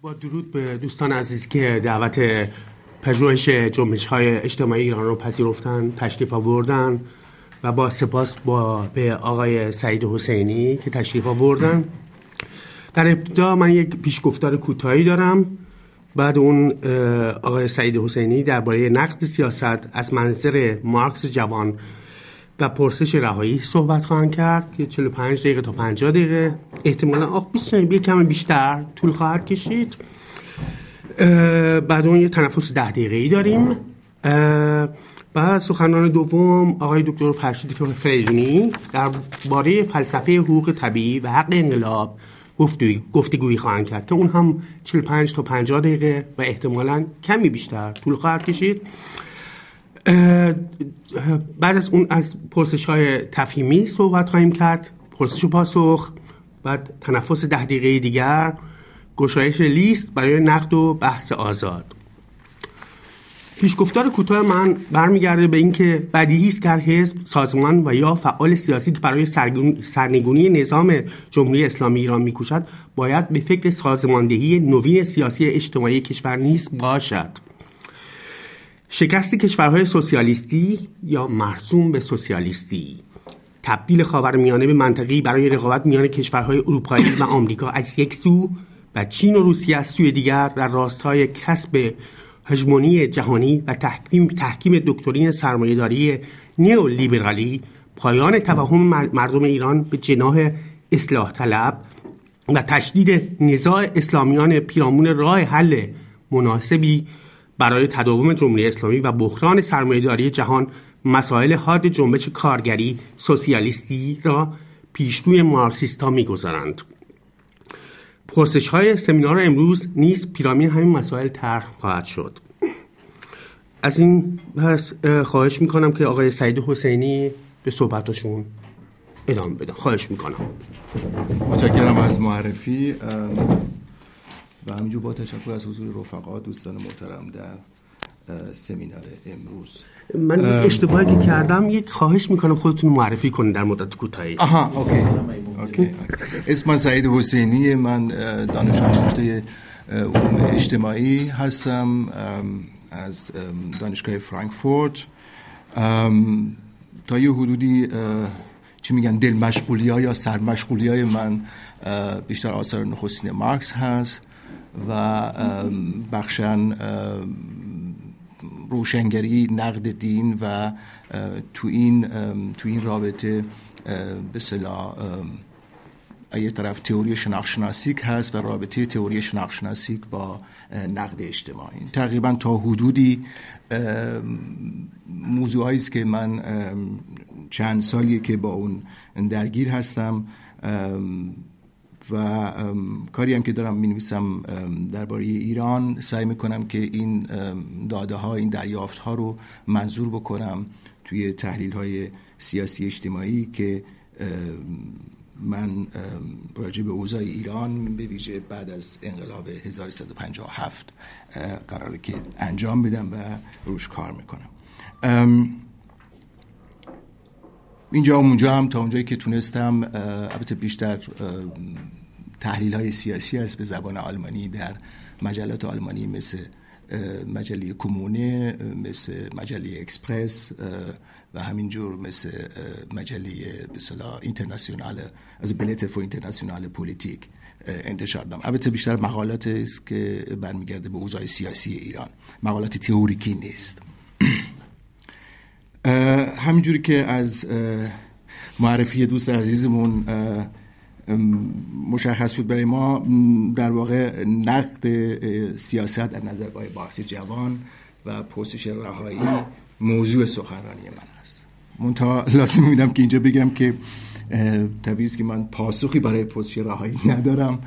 با درود به دوستان عزیز که دعوت پژوهش جنبش‌های اجتماعی ایران رو پذیرفتن، تشریف آوردن و با سپاس به آقای سعید حسینی که تشریف آوردن. در ابتدا من یک پیشگفتار کوتاهی دارم. بعد اون آقای سعید حسینی درباره نقد سیاست از منظر مارکس جوان و پرسش رهایی صحبت خواهند کرد که 45 دقیقه تا 50 دقیقه، احتمالاً 20 دقیقه کمی بیشتر طول خواهد کشید. بعد اون یه تنفس 10 دقیقه‌ای داریم. بعد سخنران دوم آقای دکتر فرشید فریدونی درباره فلسفه حقوق طبیعی و حق انقلاب گفتگویی خواهند کرد که اون هم 45 تا 50 دقیقه و احتمالاً کمی بیشتر طول خواهد کشید. بعد از اون از پرسش‌های تفهیمی صحبت خواهیم کرد، پرسش و پاسخ. بعد تنفس 10 دقیقه دیگر، گشایش لیست برای نقد و بحث آزاد. پیشگفتار کوتاه من برمیگرده به اینکه بدیهی است که هر حزب، سازمان و یا فعال سیاسی که برای سرنگونی نظام جمهوری اسلامی ایران میکوشد باید به فکر سازماندهی نوین سیاسی اجتماعی کشور نیز باشد. شکست کشورهای سوسیالیستی یا مرسوم به سوسیالیستی، تبدیل خاورمیانه به منطقه‌ای برای رقابت میان کشورهای اروپایی و آمریکا از یک سو و چین و روسیه از سوی دیگر در راستای کسب هژمونی جهانی و تحکیم دکترین سرمایه‌داری نئولیبرالی، پایان توهم مردم ایران به جناح اصلاح طلب و تشدید نزاع اسلامیان پیرامون راه حل مناسبی برای تداوم جمهوری اسلامی و بحران سرمایه‌داری جهان، مسائل حاد جنبش کارگری سوسیالیستی را پیشروی مارکسیست‌ها می‌گذارند. پرسش‌های سمینار امروز نیز پیرامون همین مسائل طرح خواهد شد. از این پس خواهش می‌کنم که آقای سعید حسینی به صحبتاشون ادامه بدن. خواهش می‌کنم. متشکرم از معرفی و همینجور با تشکر از حضور رفقا دوستان محترم در سمینار امروز. من یک اشتباهی که کردم، یک خواهش میکنم خودتون معرفی کنید در مدت کوتاهی. اوکی. اسمم سعید حسینی، من دانش آموخته علوم اجتماعی هستم از دانشگاه فرانکفورت. تا یه حدودی چی میگن دل مشغولی‌ها یا سرمشغولی‌های من بیشتر آثار نخستین مارکس هست و بخشن روشنگری، نقد دین و تو این رابطه به اصطلاح یه طرف تئوری شناخت هست و رابطه تئوری شناخت با نقد اجتماعی. تقریبا تا حدودی موضوعی است که من چند سالیه که با اون درگیر هستم و کاری هم که دارم می‌نویسم درباره ایران، سعی میکنم که این داده ها، این دریافت ها رو منظور بکنم توی تحلیل های سیاسی اجتماعی که من راجع به اوضاع ایران به ویژه بعد از انقلاب 1357 قراره که انجام بدم و روش کار میکنم. اینجا و اونجا هم تا اونجایی که تونستم، البته بیشتر تحلیل های سیاسی است به زبان آلمانی در مجلات آلمانی مثل مجله کومونه، مثل مجله اکسپرس و همینجور مثل مجله به اصطلاح اینترنشنال از بلیت فور اینترنشنال پلیتیک انتشار دادم. البته بیشتر مقالات است که برمیگرده به اوضاع سیاسی ایران، مقالات تئوریکی نیست. همینجوری که از معرفی دوست عزیزمون مشخص شد برای ما، در واقع نقد سیاست در نظرگاه مارکس جوان و پرسش رهایی موضوع سخنرانی من هست. منتها لازم می‌بینم که اینجا بگم که طبیعی است که من پاسخی برای پرسش رهایی ندارم،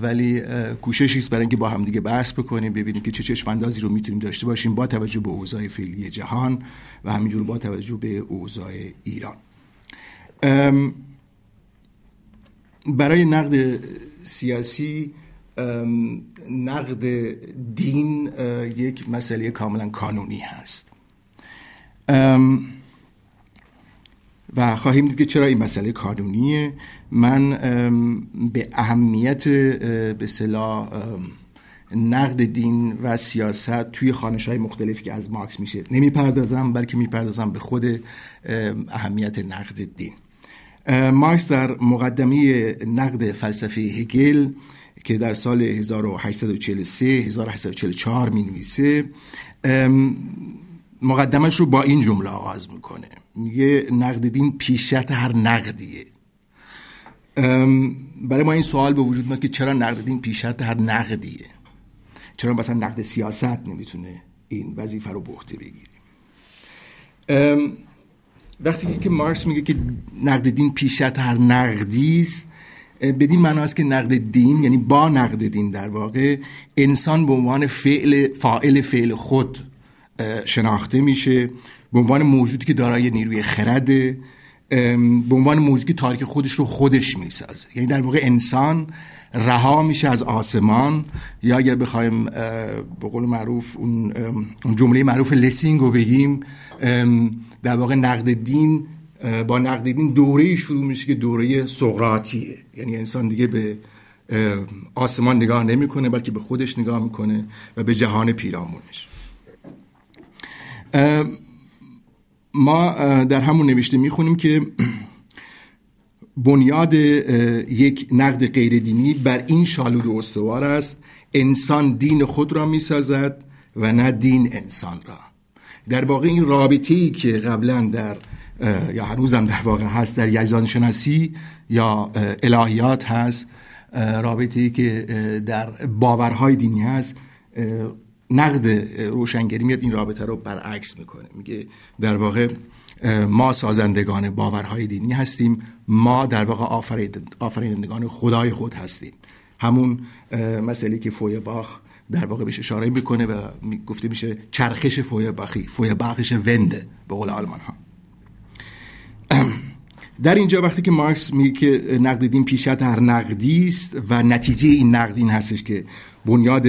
ولی کوششی است برای اینکه با هم دیگه بحث بکنیم، ببینیم که چه چشم‌اندازی رو میتونیم داشته باشیم با توجه به اوضاع فعلی جهان و همینجور با توجه به اوضاع ایران. برای نقد سیاسی، نقد دین یک مسئله کاملا قانونی هست و خواهیم دید که چرا این مسئله قانونیه. من به اهمیت به اصطلاح نقد دین و سیاست توی خوانش‌های مختلفی که از مارکس میشه نمیپردازم، بلکه میپردازم به خود اهمیت نقد دین. مارکس در مقدمه نقد فلسفه هگل که در سال 1844 می نویسه، مقدمش رو با این جمله آغاز میکنه، میگه نقد دین پیش شرط هر نقدیه. برای ما این سوال به وجود میاد که چرا نقد دین پیش شرط هر نقدیه؟ چرا مثلا نقد سیاست نمیتونه این وظیفه رو به عهده بگیره؟ وقتی که مارکس میگه که نقد دین پیش شرط هر نقدی است، بدین معنی است که نقد دین، یعنی با نقد دین در واقع انسان به عنوان فاعل فعل خود شناخته میشه، به عنوان موجودی که دارای نیروی خرده، به عنوان موجودی که تاریخ خودش رو خودش میسازه. یعنی در واقع انسان رها میشه از آسمان، یا اگر بخوایم به قول معروف اون جمله معروف لسینگ رو بگیم، در واقع نقد دین، با نقد دین دوره‌ای شروع میشه که دوره سقراطیه. یعنی انسان دیگه به آسمان نگاه نمیکنه، بلکه به خودش نگاه میکنه و به جهان پیرامونش. ما در همون نوشته میخونیم که بنیاد یک نقد غیر دینی بر این شالود و استوار است: انسان دین خود را میسازد و نه دین انسان را. در واقع این رابطه‌ای که قبلا در یا هنوزم در واقع هست در یزدان شناسی یا الهیات هست، رابطه‌ای که در باورهای دینی هست، نقد روشنگری میاد این رابطه رو برعکس میکنه. میگه در واقع ما سازندگان باورهای دینی هستیم، ما در واقع آفرینندگان خدای خود هستیم. همون مسئله که فویباخ در واقع بهش اشاره میکنه و گفته میشه چرخش فویباخش ونده به قول آلمان ها. در اینجا وقتی که مارکس میگه که نقد دین پیش شرط هر نقدی است و نتیجه این نقد این هستش که بنیاد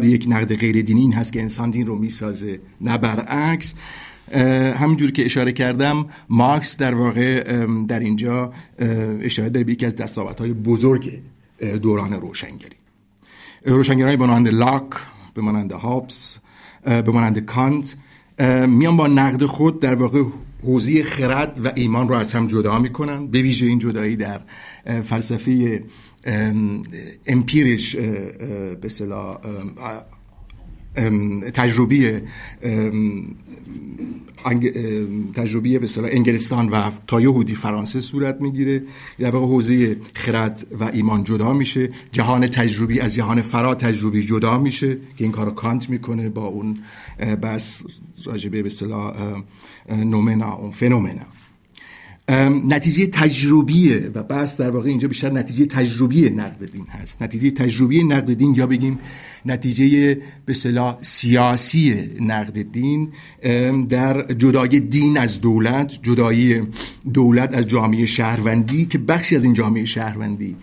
یک نقد غیر دینی این هست که انسان دین رو میسازه، نه برعکس. همینجور که اشاره کردم، مارکس در واقع در اینجا اشاره داره به یکی از دستاوردهای بزرگ دوران روشنگری. روشنگرایی به مانند لاک، به مانند هابس، به مانند کانت میان با نقد خود در واقع حوزه خرد و ایمان رو از هم جدا میکنن. به ویژه این جدایی در فلسفه امپیرش به اصطلاح تجربی به اصطلاح انگلستان و تا یهودی فرانسه صورت میگیره. در واقع حوزه خرد و ایمان جدا میشه، جهان تجربی از جهان فرا تجربی جدا میشه که این کارو کانت میکنه با اون بس راجبه به اصطلاح نومنا اون فنومنا. نتیجه تجربیه و بس در واقع اینجا بیشتر نتیجه تجربی نقد دین هست. نتیجه تجربی نقد دین یا بگیم نتیجه به اصطلاح سیاسی نقد دین در جدای دین از دولت، جدای دولت از جامعه شهروندی که بخشی از این جامعه شهروندی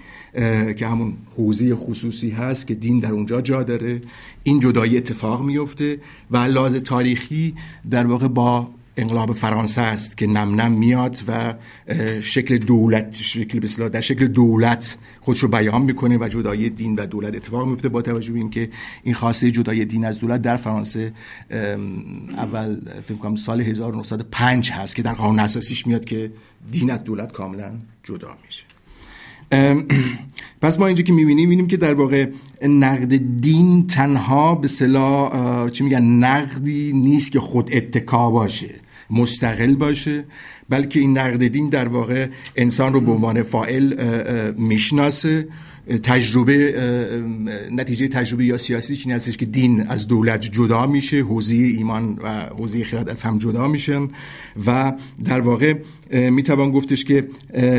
که همون حوزه خصوصی هست که دین در اونجا جا داره، این جدایی اتفاق میفته و لحاظ تاریخی در واقع با انقلاب فرانسه است که نم نم میاد و شکل در شکل دولت خودش رو بیان میکنه و جدایی دین و دولت اتفاق میفته. با توجه به اینکه این خواسته جدایی دین از دولت در فرانسه اول فکر کنم سال 1905 هست که در قانون اساسیش میاد که دین از دولت کاملا جدا میشه. پس ما اینجا که میبینیم که در واقع نقد دین تنها به اصطلاح نقدی نیست که خود اتکا باشه، مستقل باشه، بلکه این نقد دین در واقع انسان رو به عنوان فاعل میشناسه. نتیجه تجربه یا سیاسی چیزی هستش که دین از دولت جدا میشه، حوزه ایمان و حوزه خرد از هم جدا میشن و در واقع میتوان گفتش که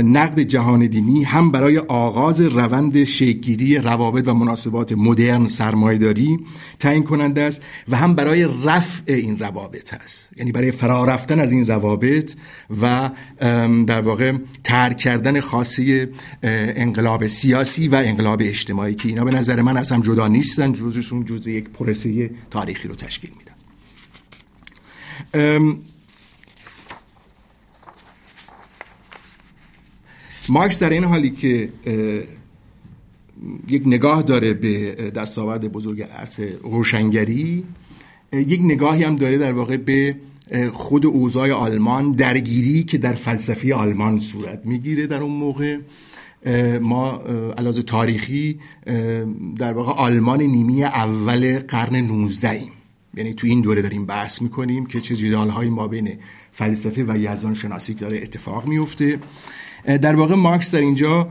نقد جهان دینی هم برای آغاز روند شکل‌گیری روابط و مناسبات مدرن سرمایه‌داری تعیین کننده است و هم برای رفع این روابط است، یعنی برای فرار رفتن از این روابط و در واقع ترک کردن خاصه انقلاب سیاسی و انقلاب اجتماعی که اینا به نظر من از هم جدا نیستن، جزشون جزء یک پروسه تاریخی رو تشکیل میدن. مارکس در این حالی که یک نگاه داره به دستاورد بزرگ عصر روشنگری، یک نگاهی هم داره در واقع به خود اوضاع آلمان، درگیری که در فلسفه آلمان صورت میگیره در اون موقع. ما علاوه تاریخی در واقع آلمان نیمی اول قرن 19 ایم، یعنی تو این دوره داریم بحث میکنیم که چه جدال‌هایی ما بین فلسفه و یزدان شناسی داره اتفاق میفته. در واقع مارکس در اینجا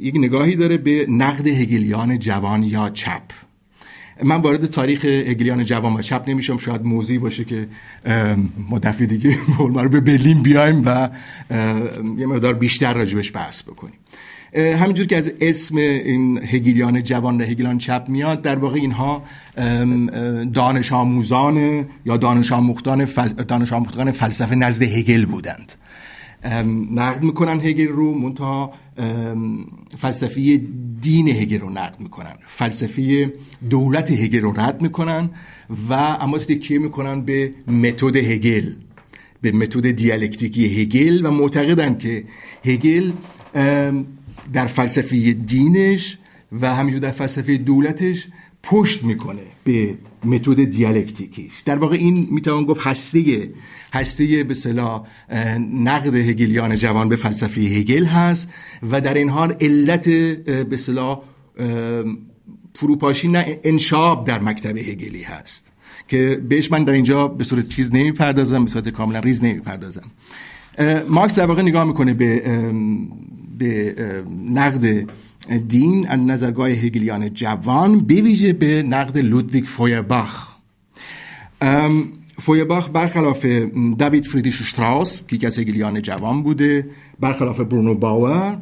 یک نگاهی داره به نقد هگلیان جوان یا چپ. من وارد تاریخ هگلیان جوان و چپ نمیشم، شاید موضوعی باشه که ما دفعه دیگه رو به برلین بیایم و یه مقدار بیشتر راجبش بحث بکنیم. همینجور که از اسم این هگلیان جوان و هگلیان چپ میاد، در واقع اینها دانش آموزان یا دانش آموختگان فلسفه نزد هگل بودند. نقد میکنن هگل رو، منتها فلسفه دین هگل رو نقد میکنن، فلسفه دولت هگل رو رد میکنن و اما تکیه میکنن به متد هگل، به متد دیالکتیکی هگل و معتقدن که هگل در فلسفه دینش و همینجور در فلسفه دولتش پشت میکنه به متد دیالکتیکیش. در واقع این میتوان گفت هسته به اصطلاح نقد هگلیان جوان به فلسفه هگل هست و در این حال علت به اصطلاح فروپاشی نه انشاب در مکتب هگلی هست که بهش من در اینجا به صورت چیز نمیپردازم، به صورت کاملا ریز نمیپردازم. مارکس در واقع نگاه میکنه به نقد دین از نظرگاه هگلیان جوان، به ویژه به نقد لودویگ فویرباخ. فویرباخ برخلاف دیوید فریدریش شتراوس که یکی از هگلیان جوان بوده، برخلاف برونو باور،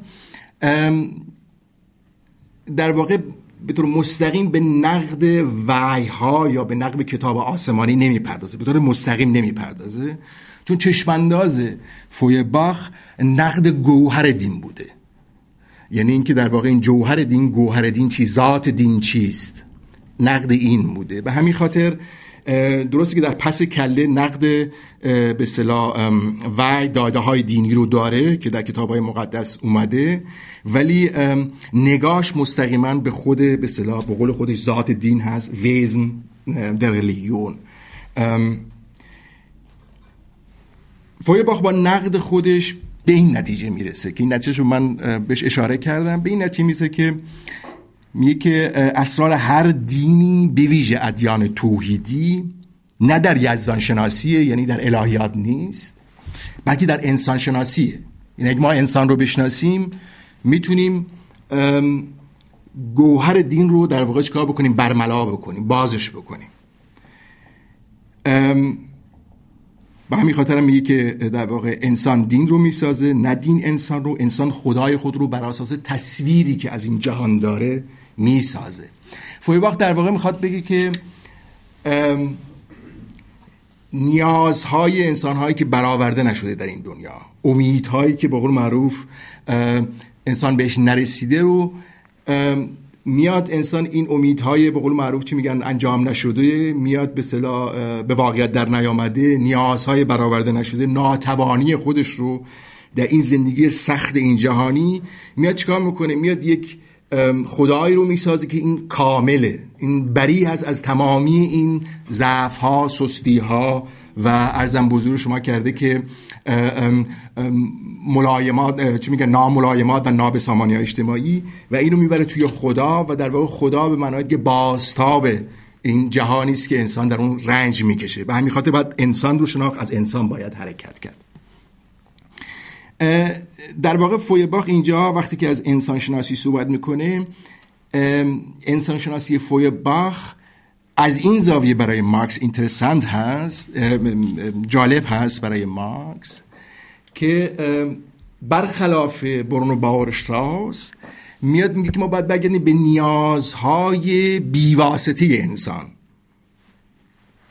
در واقع به طور مستقیم به نقد وحی‌ها یا به نقد کتاب آسمانی نمیپردازه، به طور مستقیم نمیپردازه، چون چشمانداز فویرباخ نقد گوهر دین بوده. یعنی اینکه در واقع این گوهر دین چیست، ذات دین چیست، نقد این بوده. به همین خاطر درسته که در پس کله نقد به اصطلاح وحی داده‌های دینی رو داره که در کتاب‌های مقدس اومده، ولی نگاش مستقیما به خود به اصطلاح به قول خودش ذات دین هست، ویزن در ریلیون. فویرباخ با نقد خودش به این نتیجه میرسه که این نتیجه رو من بهش اشاره کردم، به این نتیجه میرسه که میگه که اسرار هر دینی به ویژه ادیان توحیدی نه در یزدان شناسیه، یعنی در الهیات نیست، بلکه در انسان شناسیه. یعنی اگه ما انسان رو بشناسیم میتونیم گوهر دین رو در واقع چیکار بکنیم؟ برملا بکنیم، بازش بکنیم. به همین خاطر میگه که در واقع انسان دین رو میسازه، نه دین انسان رو. انسان خدای خود رو بر اساس تصویری که از این جهان داره میسازه. فویرباخ در واقع میخواد بگه که نیازهای انسانهایی که برآورده نشده در این دنیا، امیدهایی که به قول معروف انسان بهش نرسیده رو میاد انسان این امیدهای به قول معروف چی میگن انجام نشده، میاد به اصطلاح به واقعیت در نیامده، نیازهای برآورده نشده، ناتوانی خودش رو در این زندگی سخت این جهانی میاد چیکار میکنه؟ میاد یک خدایی رو میسازه که این کامله، این بری هست از تمامی این ضعف‌ها، سستی‌ها و عرضم بزرگ شما کرده که ملایمات چی میگن ناملایمات و نابسامانی‌های اجتماعی و اینو میبره توی خدا و در واقع خدا به معنای که بازتاب این جهانی است که انسان در اون رنج میکشه. به همین خاطر باید انسان رو شناخت، از انسان باید حرکت کرد. در واقع فویرباخ اینجا وقتی که از انسان شناسی صحبت میکنه، انسان شناسی فویرباخ از این زاویه برای مارکس اینترسانت هست، جالب هست برای مارکس که برخلاف برونو باور شتراوس میاد میگه که ما باید برگردیم به نیازهای بیواسطه انسان.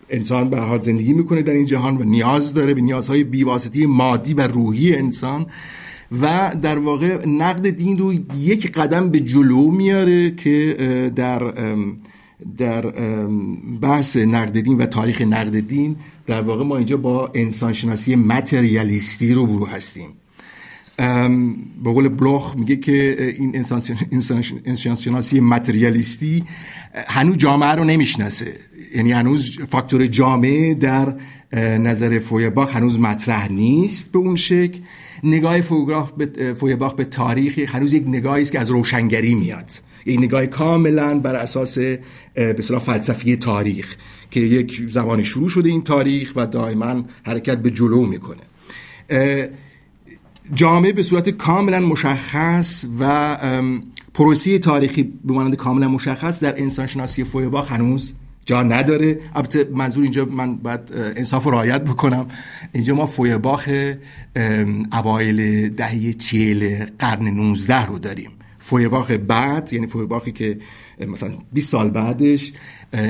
انسان به هر حال زندگی میکنه در این جهان و نیاز داره به نیازهای بیواسطه مادی و روحی انسان و در واقع نقد دین رو یک قدم به جلو میاره که در بحث نقد دین و تاریخ نقد دین در واقع ما اینجا با انسانشناسی متریالیستی روبرو هستیم. به قول بلوخ میگه که این انسان شناسی متریالیستی هنوز جامعه رو نمیشناسه، یعنی هنوز فاکتور جامعه در نظر فویباخ هنوز مطرح نیست به اون شکل. نگاه فویباخ به تاریخ هنوز یک نگاهی است که از روشنگری میاد، یک نگاه کاملا بر اساس به اصطلاح فلسفی تاریخ که یک زمان شروع شده این تاریخ و دائما حرکت به جلو میکنه. جامعه به صورت کاملا مشخص و پروسه تاریخی به مانند کاملا مشخص در انسانشناسی فویباخ هنوز جا نداره. البته منظور اینجا من باید انصاف و رعایت بکنم، اینجا ما فویباخ اوایل دهه 40 قرن 19 رو داریم. فویباخ بعد، یعنی فویباخی که مثلا 20 سال بعدش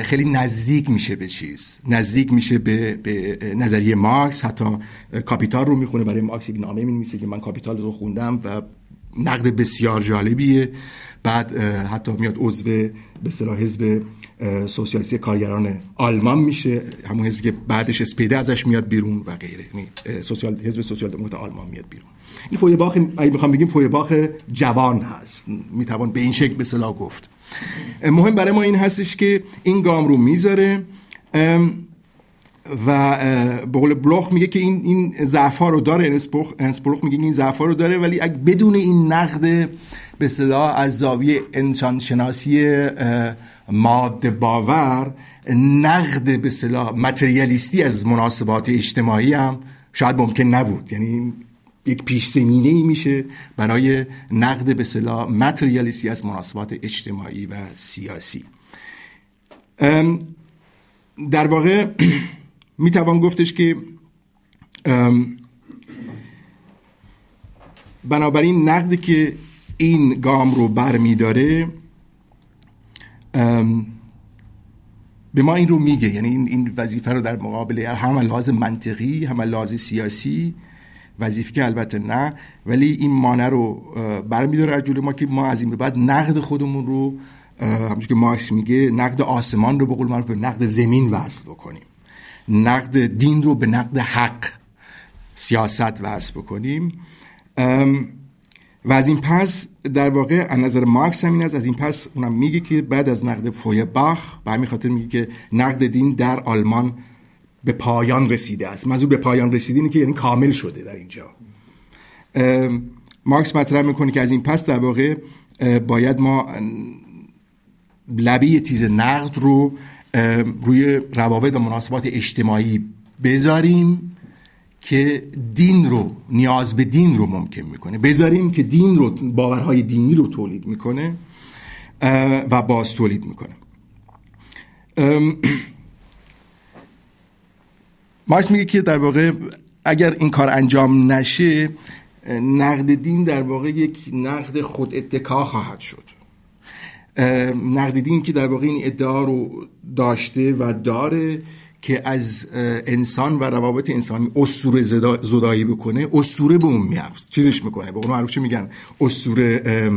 خیلی نزدیک میشه به چیز، نزدیک میشه به نظریه مارکس، حتی کاپیتال رو میخونه. برای مارکس یک نامه می‌نویسه که من کاپیتال رو خوندم و نقد بسیار جالبیه. بعد حتی میاد عضو به اصطلاح حزب سوسیالیستی کارگران آلمان میشه، همون حزبی که بعدش اسپیده ازش میاد بیرون و غیره، یعنی حزب سوسیال دموکرات آلمان میاد بیرون. این فویباخ، اگه بخوام بگیم فویباخ جوان هست، میتوان به این شکل به اصطلاح گفت. مهم برای ما این هستش که این گام رو میذاره و به قول بلوخ میگه که این ضعف‌ها رو داره. ارنست بلوخ میگه این ضعف‌ها رو داره، ولی اگه بدون این نقد به اصطلاح از زاویه انسانشناسی ماده باور، نقد به اصطلاح متریالیستی از مناسبات اجتماعی هم شاید ممکن نبود. یعنی یک پیش زمینه‌ای میشه برای نقد به اصطلاح متریالیستی از مناسبات اجتماعی و سیاسی. در واقع میتوان گفتش که بنابراین نقدی که این گام رو برمیداره به ما این رو میگه، یعنی این وظیفه رو در مقابل هم لحاظ منطقی هم لحاظ سیاسی، وظیفه که البته نه، ولی این مانع رو برمیداره از جلوی ما که ما از این به بعد نقد خودمون رو همونجوری که مارکس میگه نقد آسمان رو به قول معروف به نقد زمین وصل بکنیم، نقد دین رو به نقد حق سیاست وصل بکنیم. و از این پس در واقع از نظر مارکس همین از این پس اونم میگه که بعد از نقد فویباخ به همین خاطر میگه که نقد دین در آلمان به پایان رسیده است. منظور به پایان رسیده اینه که یعنی کامل شده. در اینجا مارکس مطرح میکنه که از این پس در واقع باید ما لبه تیز نقد رو روی روابط و مناسبات اجتماعی بذاریم که دین رو، نیاز به دین رو ممکن میکنه، بذاریم که دین رو، باورهای دینی رو تولید میکنه و باز تولید میکنه. مارکس میگه که در واقع اگر این کار انجام نشه، نقد دین در واقع یک نقد خود اتکا خواهد شد. نقد دین که در واقع این ادعا رو داشته و داره که از انسان و روابط انسانی اسطوره زدایی بکنه، اسطوره به اون میافت چیزش میکنه. به قول معروف چه میگن؟ اسطوره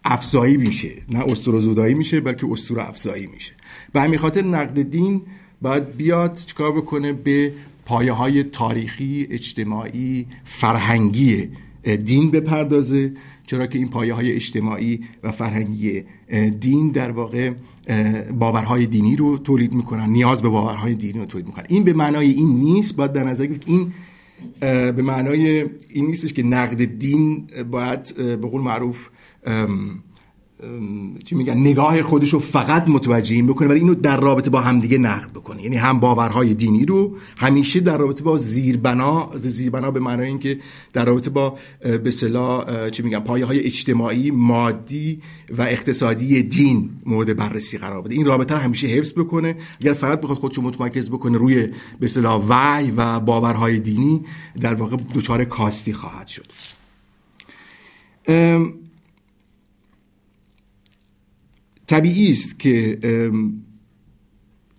افزایی میشه، نه اسطوره زدایی میشه، بلکه اسطوره افزایی میشه. به همین خاطر نقد دین باید بیاد چیکار بکنه؟ به پایه‌های تاریخی، اجتماعی، فرهنگی دین بپردازه، چرا که این پایه‌های اجتماعی و فرهنگی دین در واقع باورهای دینی رو تولید میکنن، نیاز به باورهای دینی رو تولید میکنن. این به معنای این نیست، باید در نظر گرفت این به معنای این نیستش که نقد دین باید به قول معروف چی میگن نگاه خودش رو فقط متوجه این بکنه، ولی اینو در رابطه با همدیگه نقد بکنه. یعنی هم باورهای دینی رو همیشه در رابطه با زیربنا به معنای اینکه در رابطه با به اصطلاح چی میگن پایه‌های اجتماعی، مادی و اقتصادی دین مورد بررسی قرار بده. این رابطه رو همیشه حفظ بکنه. اگر فقط بخواد خودشو متمرکز بکنه روی به اصطلاح وحی و باورهای دینی، در واقع دچار کاستی خواهد شد. طبیعی است که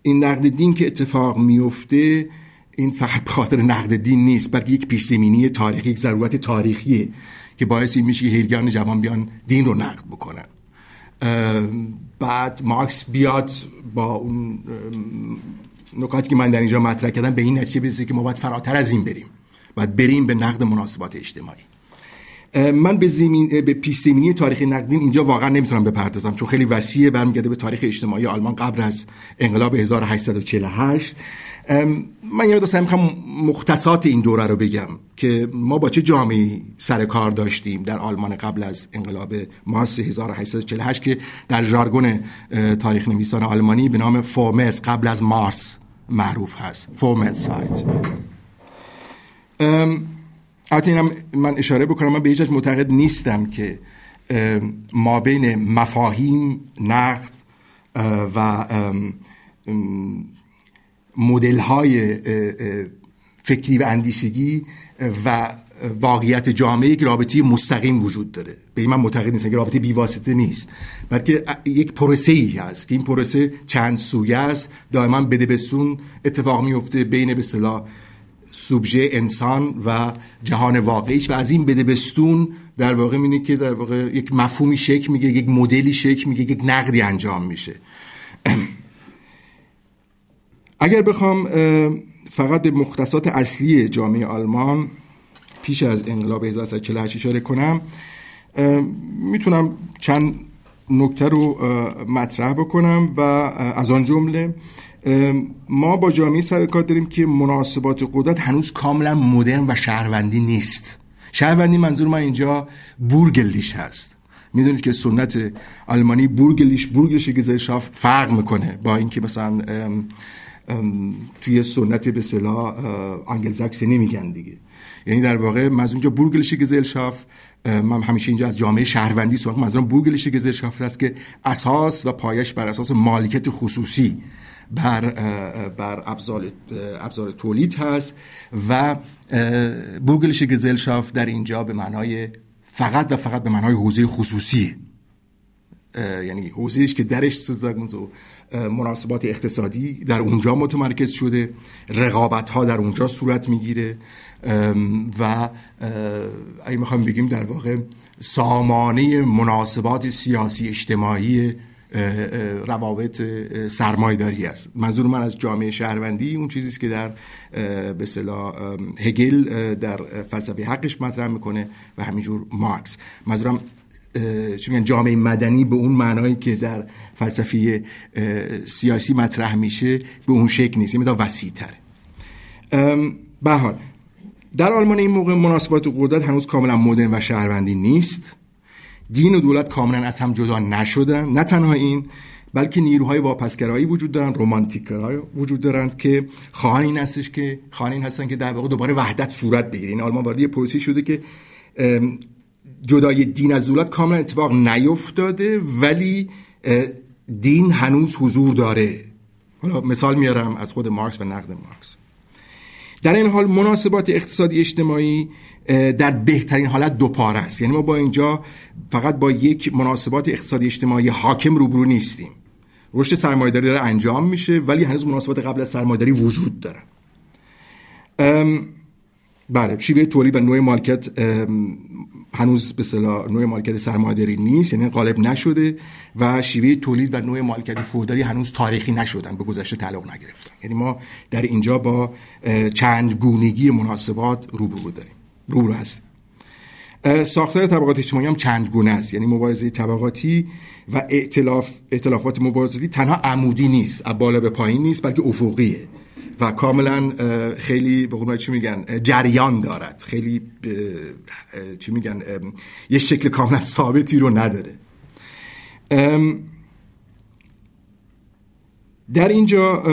این نقد دین که اتفاق میفته، این فقط به خاطر نقد دین نیست، بلکه یک پیش‌زمینه تاریخی، یک ضرورت تاریخیه که باعث این میشه که هیلگان جوان بیان دین رو نقد بکنن. بعد مارکس بیاد با اون نکاتی که من در اینجا مطرح کردم به این نتیجه برسه که ما باید فراتر از این بریم، باید بریم به نقد مناسبات اجتماعی. من به پیش زمینی تاریخ نقدین اینجا واقعا نمیتونم بپردازم، چون خیلی وسیعه، برمیگرده به تاریخ اجتماعی آلمان قبل از انقلاب 1848. من یاد داشتم میخوام مختصات این دوره رو بگم که ما با چه جامعه‌ای سر کار داشتیم در آلمان قبل از انقلاب مارس 1848 که در ژارگون تاریخ نویسان آلمانی به نام فورمز قبل از مارس معروف هست، فورمز سایت. البته اینم من اشاره بکنم، من به هیچ وجه معتقد نیستم که ما بین مفاهیم، نقد و مدل‌های فکری و اندیشگی و واقعیت جامعه یک رابطه مستقیم وجود داره. به این من معتقد نیستم که رابطه بی‌واسطه نیست، بلکه یک پروسه‌ای هست که این پروسه چند سویه است، دائما بدبستون اتفاق میفته بین به اصطلاح سوبژه انسان و جهان واقعیش، و از این بدبستون در واقع می‌بینی که در واقع یک مفهومی شکل میگیره، یک مدلی شکل میگیره، یک نقدی انجام میشه. اگر بخوام فقط به مختصات اصلی جامعه آلمان پیش از انقلاب 1848 اشاره کنم، میتونم چند نکته رو مطرح بکنم و از آن جمله ما با جامعه سر کار داریم که مناسبات قدرت هنوز کاملا مدرن و شهروندی نیست. شهروندی منظور من اینجا بورگلیش هست. میدونید که سنت آلمانی بورگلیش گزلشاف فرق میکنه با اینکه مثلا توی سنت به اصطلاح آنگلزاکسنی میگن دیگه. یعنی در واقع منظور اینجا بورگلیش گزلشاف، من همیشه اینجا از جامعه شهروندی صحبت می‌کنم، منظورم بورگلیش گزلشاف است که اساس و پایش بر اساس مالکیت خصوصی بر ابزار تولید هست و بورگلیش گزلشاف در اینجا به معنای فقط و فقط به معنای حوزه خصوصی، یعنی حوزه‌ایش که درش مناسبات اقتصادی در اونجا متمرکز شده، رقابت‌ها در اونجا صورت میگیره و اگه میخوایم بگیم در واقع سامانه مناسبات سیاسی اجتماعی روابط سرمایه‌داری است. منظور من از جامعه شهروندی اون چیزیست که در به اصطلاح هگل در فلسفه حقش مطرح میکنه و همینجور مارکس. منظورم چی میگن جامعه مدنی به اون معنایی که در فلسفه سیاسی مطرح میشه به اون شکل نیست، مقدار وسیع‌تره. به هر حال در آلمان این موقع مناسبات قدرت هنوز کاملا مدرن و شهروندی نیست. دین و دولت کاملا از هم جدا نشدن. نه تنها این، بلکه نیروهای واپسگرایی وجود دارن، رمانتیک‌ها وجود دارند که خواهان این هستن که در واقع دوباره وحدت صورت بگیره. این آلمان وارد یه پروسه شده که جدای دین از دولت کاملا اتفاق نیفتاده، ولی دین هنوز حضور داره. حالا مثال میارم از خود مارکس و نقد مارکس. در این حال مناسبات اقتصادی اجتماعی در بهترین حالت دوپاره است. یعنی ما با اینجا فقط با یک مناسبات اقتصادی اجتماعی حاکم روبرو نیستیم. رشد سرمایه‌داری داره انجام میشه، ولی هنوز مناسبات قبل از سرمایه‌داری وجود داره. بله، شیوه تولید و نوع مالکیت هنوز به اصطلاح نوع مالکیت سرمایه‌داری نیست، یعنی غالب نشده، و شیوه تولید و نوع مالکیت فئودالی هنوز تاریخی نشدن، به گذشته تعلق نگرفتن. یعنی ما در اینجا با چند گونگی مناسبات روبرو هستیم. ساختار طبقات اجتماعی هم چند گونه است. یعنی مبارزه طبقاتی و ائتلافات مبارزاتی تنها عمودی نیست، از بالا به پایین نیست، بلکه افقیه و کاملا خیلی به قول میگن جریان دارد. خیلی یه شکل کاملا ثابتی رو نداره. در اینجا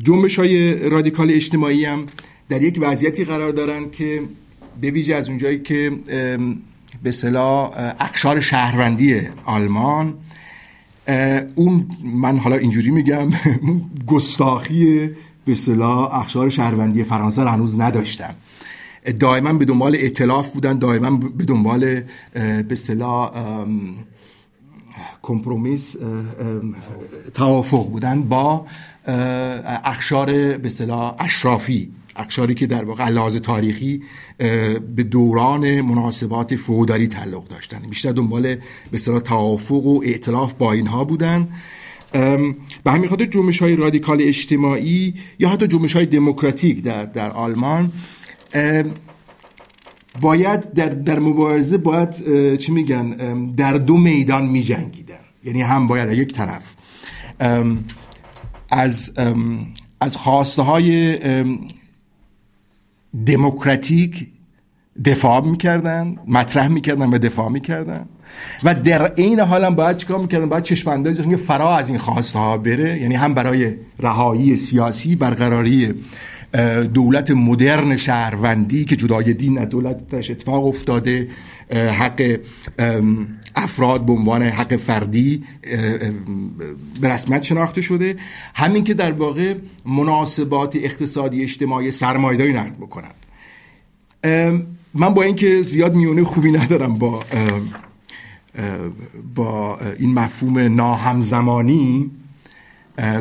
جنبش‌های رادیکال اجتماعی هم در یک وضعیتی قرار دارن که به ویژه از اونجایی که به اصطلاح اقشار شهروندی آلمان، اون من حالا اینجوری میگم گستاخی به اصطلاح اقشار شهروندی فرانسه رو هنوز نداشتن. دائما به دنبال ائتلاف بودن، دائما به دنبال به اصطلاح کمپرومیس، توافق بودن با اقشار به اصطلاح اشرافی، اقشاری که در واقع لحاظ تاریخی به دوران مناسبات فئودالی تعلق داشتن. بیشتر دنبال به اصطلاح توافق و ائتلاف با اینها بودن. به همین خاطر جنبش‌های رادیکال اجتماعی یا حتی جنبش‌های دموکراتیک در آلمان باید در مبارزه باید چی میگن در دو میدان میجنگیدن. یعنی هم باید یک طرف از خواسته های دموکراتیک دفاع میکردن، مطرح میکردن و دفاع میکردن، و در این حال هم باید چیکار میکردن؟ باید چشم‌اندازی که فرا از این خواسته ها بره. یعنی هم برای رهایی سیاسی، برقراری دولت مدرن شهروندی که جدای دین از دولت درش اتفاق افتاده، حق افراد به عنوان حق فردی به رسمیت شناخته شده، همین که در واقع مناسبات اقتصادی اجتماعی سرمایه‌داری نقد بکنن. من با اینکه زیاد میونه خوبی ندارم با این مفهوم ناهمزمانی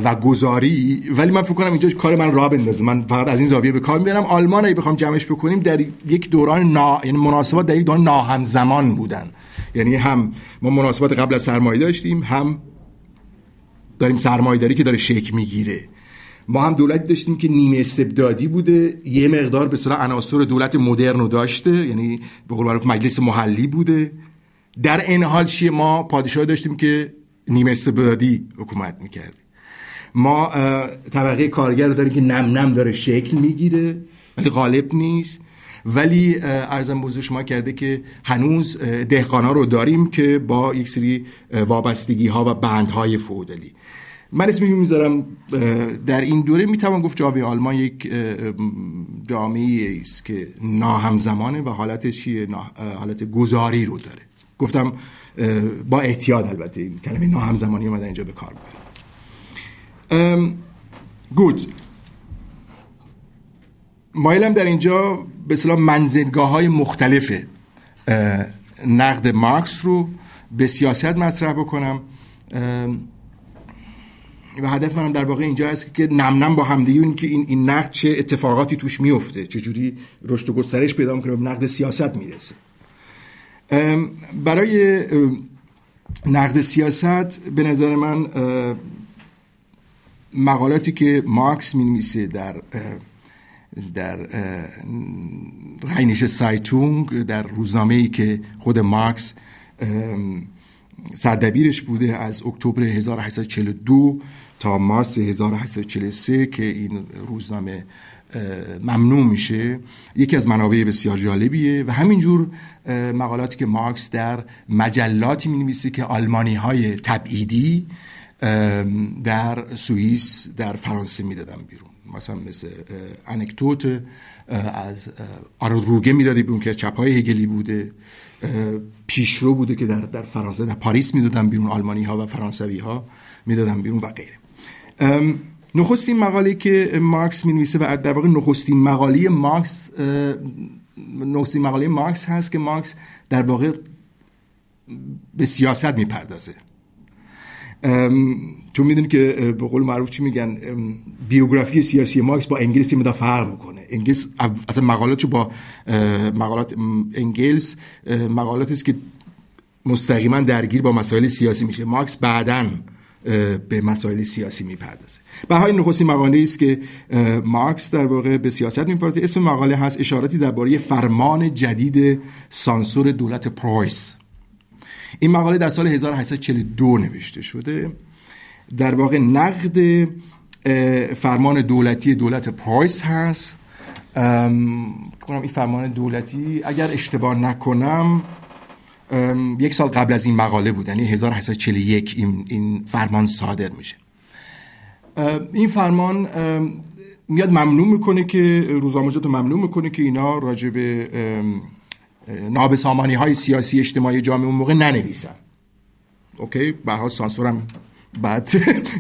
و گذاری، ولی من فکر کنم اینجا کار من راه بندازه. من فقط از این زاویه به کار میبرم. آلمان اگه بخوام جمعش بکنیم در یک دوران یعنی مناسبات در یک دوران ناهمزمان بودن. یعنی هم ما مناسبات قبل از سرمایه داشتیم، هم داریم سرمایه‌داری که داره شکل میگیره. ما هم دولتی داشتیم که نیمه استبدادی بوده، یه مقدار به اصطلاح عناصر دولت مدرن رو داشته، یعنی به قول معروف مجلس محلی بوده. در این حال چیه؟ ما پادشاه داشتیم که نیمه استبدادی حکومت میکرد. ما طبقه کارگر داریم که نم نم داره شکل میگیره ولی غالب نیست. ولی عرضم بزرگ شما کرده که هنوز دهقانا رو داریم که با یک سری وابستگی ها و بندهای فئودالی. من اسمش میذارم در این دوره میتوان گفت جامعه آلمان یک جامعه است که ناهمزمانه و حالت چیه؟ حالت گذاری رو داره. گفتم با احتیاط، البته این کلمه ناهمزمانی اومده اینجا به کار ببرم. گود مایلم در اینجا به اصطلاح منزلگاه‌های مختلف نقد مارکس رو به سیاست مطرح بکنم و هدف منم در واقع اینجا هست که نم نم با همدیگه این که این نقد چه اتفاقاتی توش میفته، چه جوری رشد و گسترش پیدا میکنه، به نقد سیاست میرسه. برای نقد سیاست به نظر من مقالاتی که مارکس می‌نویسه در رهینیشه سایتونگ، در روزنامه‌ای که خود مارکس سردبیرش بوده از اکتبر 1842 تا مارس 1843 که این روزنامه ممنوع میشه، یکی از منابع بسیار جالبیه. و همینجور مقالاتی که مارکس در مجلاتی می‌نویسه که آلمانی‌های تبعیدی در سوئیس، در فرانسه میدادن بیرون. مثلا مثل انکدوت از آرنولد روگه میداده بیرون که از چپ‌های هگلی بوده، پیشرو بوده که در فرانسه، در پاریس میدادن بیرون، آلمانی‌ها و فرانسوی‌ها میدادن بیرون و غیره. نخستین مقاله که مارکس می‌نویسه و در واقع نخستین مقاله مارکس هست که مارکس در واقع به سیاست میپردازه. چون میدونی که به قول معروف چی میگن، بیوگرافی سیاسی مارکس با انگلس مدام فرق میکنه. انگلس اصلا مقالاتشو با مقالات انگلس مقالاتی است که مستقیما درگیر با مسائل سیاسی میشه. مارکس بعداً به مسائل سیاسی میپردازه. به هر حال نخستین مقاله است که مارکس در واقع به سیاست میپردازه. اسم مقاله هست اشاراتی درباره فرمان جدید سانسور دولت پرویس. این مقاله در سال 1842 نوشته شده. در واقع نقد فرمان دولتی دولت پرویس هست. این فرمان دولتی اگر اشتباه نکنم یک سال قبل از این مقاله بود، یعنی 1841 این فرمان صادر میشه. این فرمان میاد ممنوع میکنه که روزنامه‌جات رو ممنوع میکنه که اینا راجع به نابسامانی های سیاسی اجتماعی جامعه اون موقع ننویسن. اوکی، به هر حال سانسورم بعد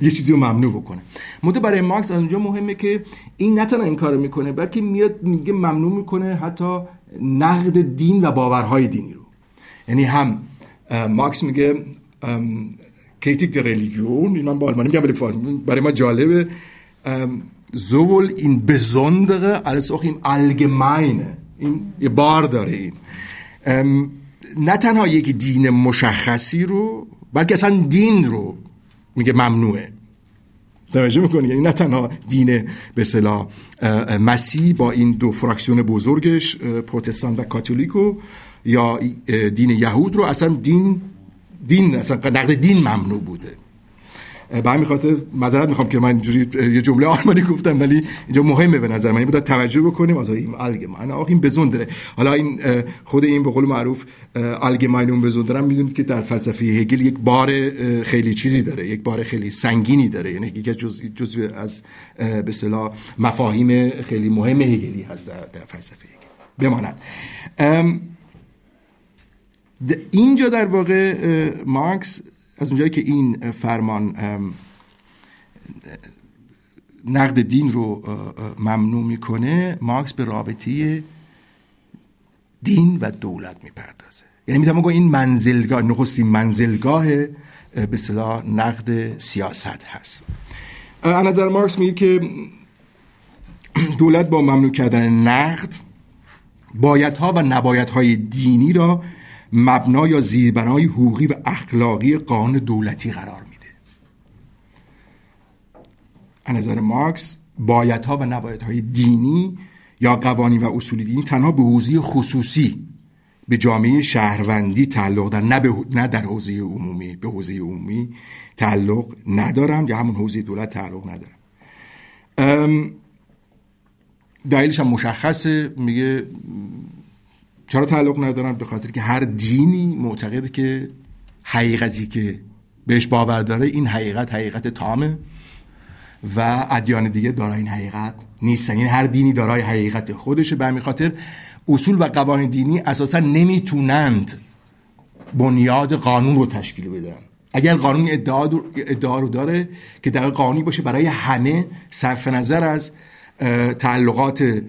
یه چیزی رو ممنوع بکنه. منتها برای مارکس از اونجا مهمه که این نه تنها این کارو میکنه، بلکه میاد میگه ممنوع میکنه حتی نقد دین و باورهای دینی رو. یعنی هم مارکس میگه کریتیک در ریلیگیون، این من با آلمانی میگم برای ما جالبه، sowohl in besondere als auch im allgemeine، این یه بار داره. این نه تنها یک دین مشخصی رو بلکه اصلا دین رو میگه ممنوعه. توجه میکنی؟ یعنی نه تنها دین به اصطلاح مسیح با این دو فراکسیون بزرگش پروتستان و کاتولیکو یا دین یهود رو اصلا دین اصلا نقد دین ممنوع بوده. به همین خاطر معذرت میخوام که من اینجوری یه جمله آلمانی گفتم، ولی اینجا مهمه به نظر من باید توجه بکنیم. از این allgemein auch این besondere، حالا این خود این به قول معروف allgemein اون besondere میدونید که در فلسفه هگل یک بار خیلی چیزی داره، یک بار خیلی سنگینی داره، یعنی یکی از جزء از به اصطلاح مفاهیم خیلی مهم هگلی هست در فلسفه هگل. بماند اینجا در واقع مارکس از اونجایی که این فرمان نقد دین رو ممنوع میکنه، مارکس به رابطه دین و دولت میپردازه. یعنی میتونم بگم این منزلگاه، نخستین منزلگاه به اصطلاح نقد سیاست هست. از نظر مارکس میگه که دولت با ممنوع کردن نقد بایدها و نبایدهای دینی را مبنا یا زیربنای حقوقی و اخلاقی قانون دولتی قرار میده. از نظر مارکس بایدها و نبایدهای دینی یا قوانین و اصول دینی تنها به حوزه خصوصی به جامعه شهروندی تعلق دارن، نه در حوزه عمومی. به حوزه عمومی تعلق ندارن یا همون حوزه دولت تعلق ندارن. دلیلش هم مشخصه، میگه چرا تعلق ندارن؟ به خاطر که هر دینی معتقده که حقیقتی که بهش باور داره این حقیقت تامه و ادیان دیگه دارای این حقیقت نیستن. یعنی هر دینی دارای حقیقت خودشه. به همین خاطر اصول و قوانین دینی اساسا نمیتونند بنیاد قانون رو تشکیل بدن. اگر قانون ادعا رو داره که در قانونی باشه برای همه، صرف نظر از تعلقات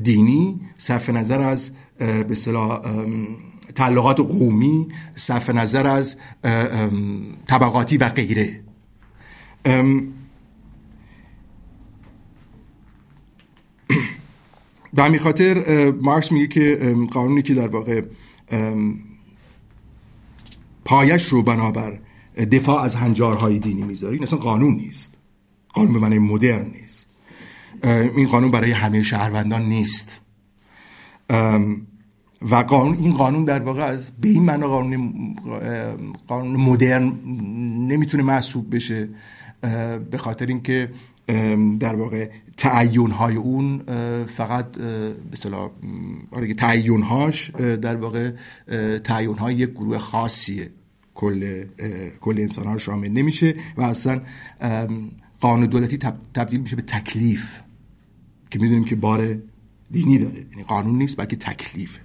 دینی، صرف نظر از به اصطلاح تعلقات قومی، صرف نظر از طبقاتی و غیره. به همین خاطر مارکس میگه که قانونی که در واقع پایش رو بنابر دفاع از هنجارهای دینی میذاری اصلا قانون نیست، قانون به معنی مدرن نیست. این قانون برای همه شهروندان نیست و این قانون در واقع از به این معنی قانون مدرن نمیتونه محسوب بشه، به خاطر اینکه در واقع تعیین‌های اون فقط به اصطلاح تعیین‌هاش در واقع تعیین‌های یک گروه خاصیه، کل انسان‌ها رو شامل نمیشه و اصلا قانون دولتی تبدیل میشه به تکلیف که میدونیم که بار دینی داره. یعنی قانون نیست بلکه تکلیفه.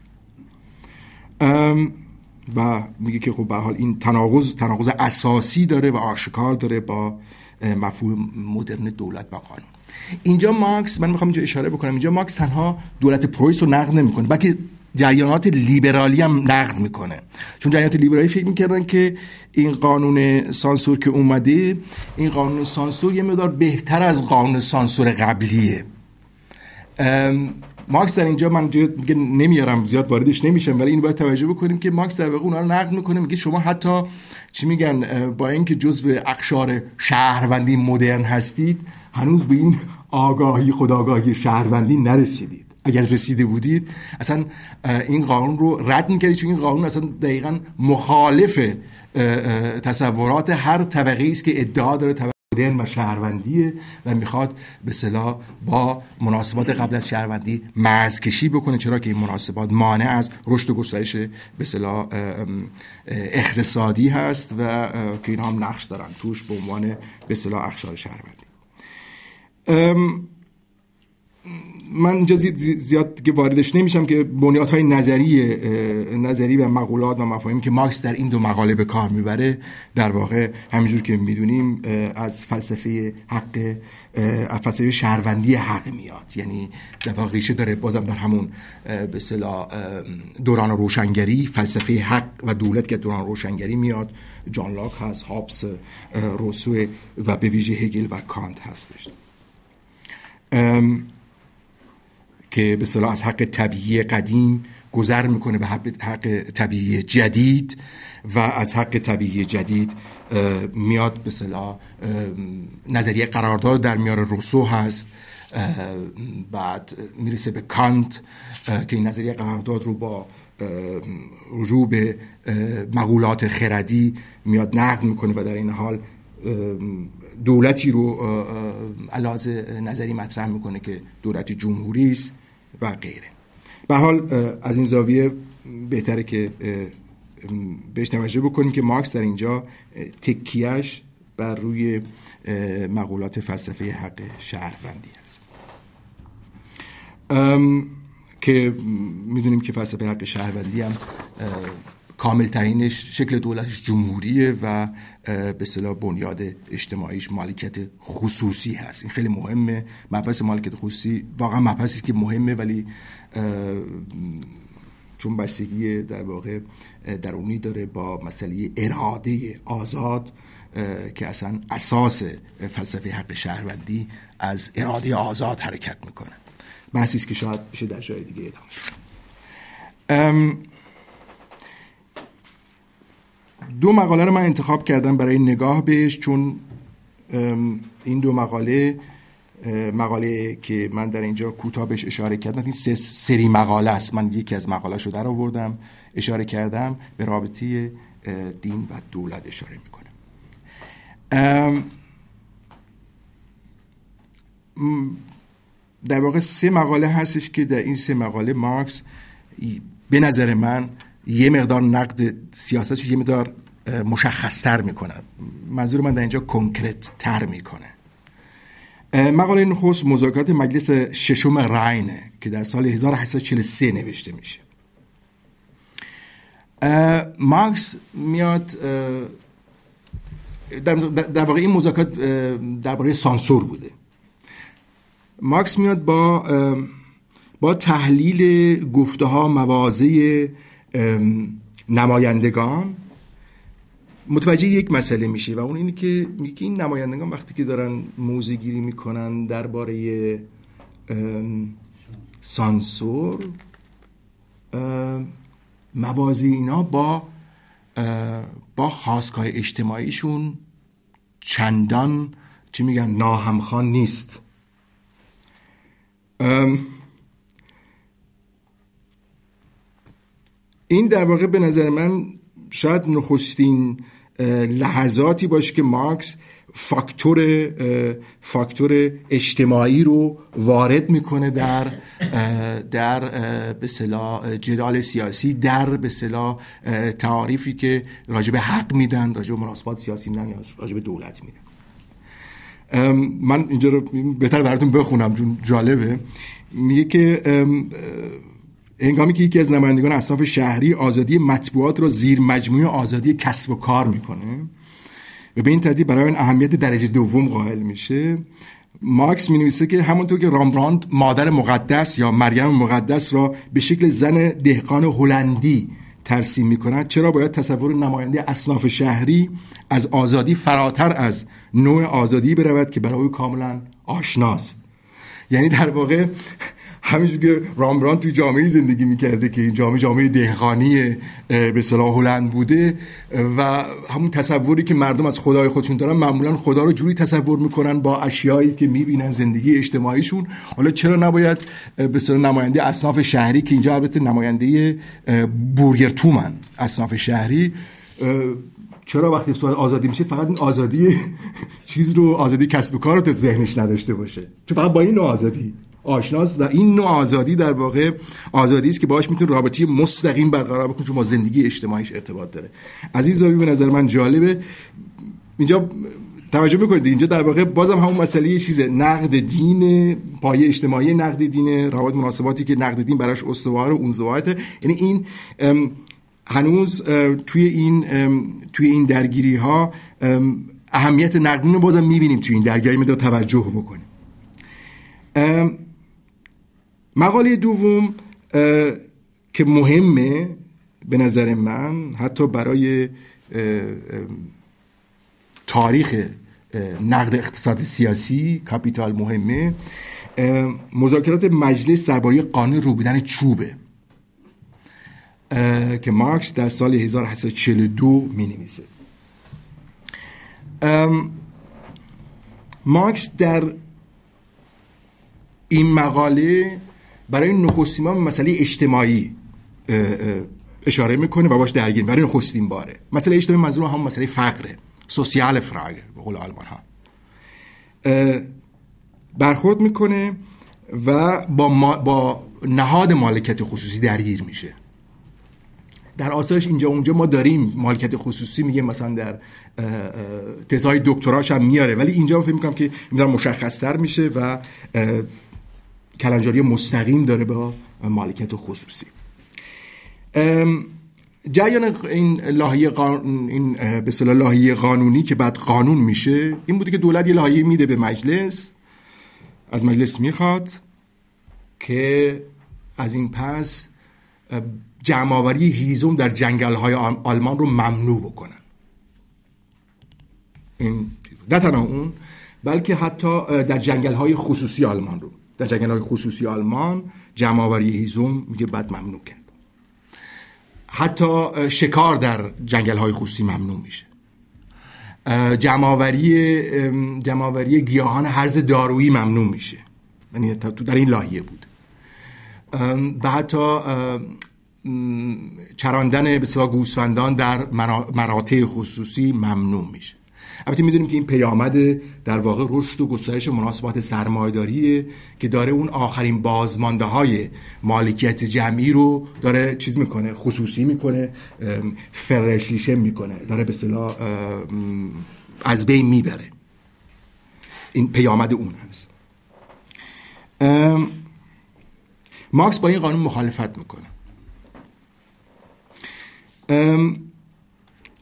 و میگه که خب به حال این تناقض اساسی داره و آشکار داره با مفهوم مدرن دولت و قانون. اینجا مارکس، من میخوام اینجا اشاره بکنم، اینجا مارکس تنها دولت پرویس رو نقد نمیکنه بلکه جریانات لیبرالی هم نقد میکنه. چون جریانات لیبرالی فکر میکردن که این قانون سانسور که اومده، این قانون سانسور یه مقدار بهتر از قانون سانسور قبلیه. مارکس در اینجا من دیگه نمیارم، زیاد واردش نمیشم، ولی این باید توجه بکنیم که مارکس در واقع اونها رو نقد میکنه. میگه شما حتی چی میگن، با اینکه جزو اقشار شهروندی مدرن هستید، هنوز به این آگاهی، خودآگاهی شهروندی نرسیدید. اگر رسیده بودید اصلا این قانون رو رد میکردید، چون این قانون اصلا دقیقاً مخالف تصورات هر طبقه‌ای است که ادعا داره طبقه مدرن و شهروندیه و میخواد به اصطلاح با مناسبات قبل از شهروندی مرزکشی بکنه، چرا که این مناسبات مانع از رشد و گسترش به اصطلاح اقتصادی هست و که اینها هم نقش دارن توش به عنوان به اصطلاح اقشار شهروندی. من اینجا زیاد دیگه واردش نمیشم که بنیادهای نظری و مقولات و مفاهیمی که مارکس در این دو مقاله به کار میبره در واقع همینجور که میدونیم از فلسفه حق، فلسفه شهروندی حق میاد. یعنی در واقع ریشه داره بازم در همون به اصطلاح دوران روشنگری، فلسفه حق و دولت که دوران روشنگری میاد. جان لاک هست، هابس، روسو و به ویژه هگل و کانت هستش که به اصطلاح از حق طبیعی قدیم گذر میکنه به حق طبیعی جدید و از حق طبیعی جدید میاد به اصطلاح نظریه قرارداد در میاره، روسو هست، بعد میرسه به کانت که این نظریه قرارداد رو با رجوع به مقولات خردی میاد نقد میکنه و در این حال دولتی رو علاوه نظری مطرح میکنه که دولت جمهوری است و غیره. به حال از این زاویه بهتره که بهش توجه بکنیم که مارکس در اینجا تکیهش بر روی مقولات فلسفه حق شهروندی است که میدونیم که فلسفه حق شهروندی هم کامل ترینش شکل دولتش جمهوریه و به اصطلاح بنیاد اجتماعیش مالکیت خصوصی هست. این خیلی مهمه. مبحث مالکیت خصوصی واقعا مبحثی که مهمه، ولی چون بستگی در واقع درونی داره با مسئله اراده آزاد که اصلا اساس فلسفه حق شهروندی از اراده آزاد حرکت میکنه. بحثی است که شاید بشه در جای دیگه ادامه شد. دو مقاله رو من انتخاب کردم برای نگاه بهش، چون این دو مقاله که من در اینجا کوتاه بهش اشاره کردم این سری مقاله است. من یکی از مقاله‌شو در آوردم اشاره کردم، به رابطه دین و دولت اشاره میکنم. در واقع 3 مقاله هستش که در این 3 مقاله مارکس به نظر من یه مقدار نقد سیاستش یه مقدار مشخص‌تر میکنه. منظور من در اینجا کنکرت تر میکنه. مقاله نخست مذاکرات مجلس ششم راینه که در سال 1843 نوشته میشه. مارکس میاد در واقع این مذاکرات درباره سانسور بوده. مارکس میاد با تحلیل گفته‌ها مواضع نمایندگان متوجه یک مسئله میشه و اون اینه که میگه این نمایندگان وقتی که دارن موضع گیری میکنن درباره سانسور، مواضع اینا با خاستگاه اجتماعیشون چندان چی میگن ناهمخوان نیست. این در واقع به نظر من شاید نخستین لحظاتی باشه که مارکس فاکتور اجتماعی رو وارد میکنه در به اصطلاح جدال سیاسی، در به اصطلاح تعاریفی که راجع به حق میدن، راجع به مناسبات سیاسی میدن یا راجع به دولت میدن. من اینجا رو بهتر براتون بخونم چون جالبه. میگه که هنگامی که یکی از نمایندگان اصناف شهری آزادی مطبوعات را زیر مجموعه آزادی کسب و کار میکنه و به این ترتیب برای این اهمیت درجه دوم قائل میشه، مارکس مینویسه که همونطور که رامبراند مادر مقدس یا مریم مقدس را به شکل زن دهقان هلندی ترسیم میکند، چرا باید تصور نماینده اصناف شهری از آزادی فراتر از نوع آزادی برود که برای او کاملا آشناست. یعنی در واقع همینجور که رامبراند توی جامعه زندگی میکرده که این جامعه دهقانی به اصطلاح هلند بوده و همون تصوری که مردم از خدای خودشون دارن معمولا خدا رو جوری تصور میکنن با اشیایی که میبینن زندگی اجتماعیشون. حالا چرا نباید به اصطلاح نماینده اصناف شهری که اینجا البته نماینده بورگرتومن اصناف شهری، چرا وقتی صحبت آزادی میشه فقط این آزادی چیز رو، آزادی کسب و کار رو تو ذهنش نداشته باشه، چون فقط با این نوع آزادی آشناست و این نوع آزادی در واقع آزادی است که باهاش میتونه رابطه مستقیم برقرار بکنه چون با زندگی اجتماعیش ارتباط داره. از این زاویه به نظر من جالبه. اینجا توجه میکنید اینجا در واقع بازم همون مسئله چیزه، نقد دین، پایه اجتماعی نقد دین، روابط مناسباتی که نقد دین براش استوار و اونزوایته. یعنی این هنوز توی این درگیری ها اهمیت نقد دین رو بازم میبینیم توی این درگیری، مدار توجه بکنیم. مقاله دوم که مهمه به نظر من حتی برای تاریخ نقد اقتصاد سیاسی، کاپیتال مهمه، مذاکرات مجلس درباره قانون روبودن چوبه که مارکس در سال 1842 می‌نویسه. مارکس در این مقاله برای نخستین بار مسئله اجتماعی اشاره میکنه و باش درگیر برای نخستین باره. مسئله اجتماعی منظور هم مسئله فقره، سوسیال فراگ به قول آلمان ها، برخورد میکنه و با نهاد مالکیت خصوصی درگیر میشه. در آثارش اینجا اونجا ما داریم مالکیت خصوصی، میگه مثلا در تزای دکتراش هم میاره، ولی اینجا فکر میکنم که مشخص‌تر میشه و کلنجاری مستقیم داره با مالکیت خصوصی. جریان این لایحه این به اصطلاح لایحه قانونی که بعد قانون میشه این بوده که دولت یه لایحه میده به مجلس، از مجلس میخواد که از این پس جمع‌آوری هیزم در جنگل‌های آلمان رو ممنوع بکنن. این نه تنها اون بلکه حتی در جنگل‌های خصوصی آلمان رو، در جنگل‌های خصوصی آلمان جمع‌آوری هیزم میگه بعد ممنوع کرد. حتی شکار در جنگل‌های خصوصی ممنوع میشه. جمع‌آوری گیاهان هرز دارویی ممنوع میشه. یعنی در این لایحه بود. و حتی چراندن به اصطلاح گوسفندان در مراتع خصوصی ممنوع میشه. البته میدونیم که این پیامد در واقع رشد و گسترش مناسبات سرمایه‌داریه که داره اون آخرین بازمانده های مالکیت جمعی رو داره چیز میکنه، خصوصی میکنه، فرشلیشه میکنه، داره به اصطلاح از بین میبره. این پیامد اون هست. مارکس با این قانون مخالفت میکنه.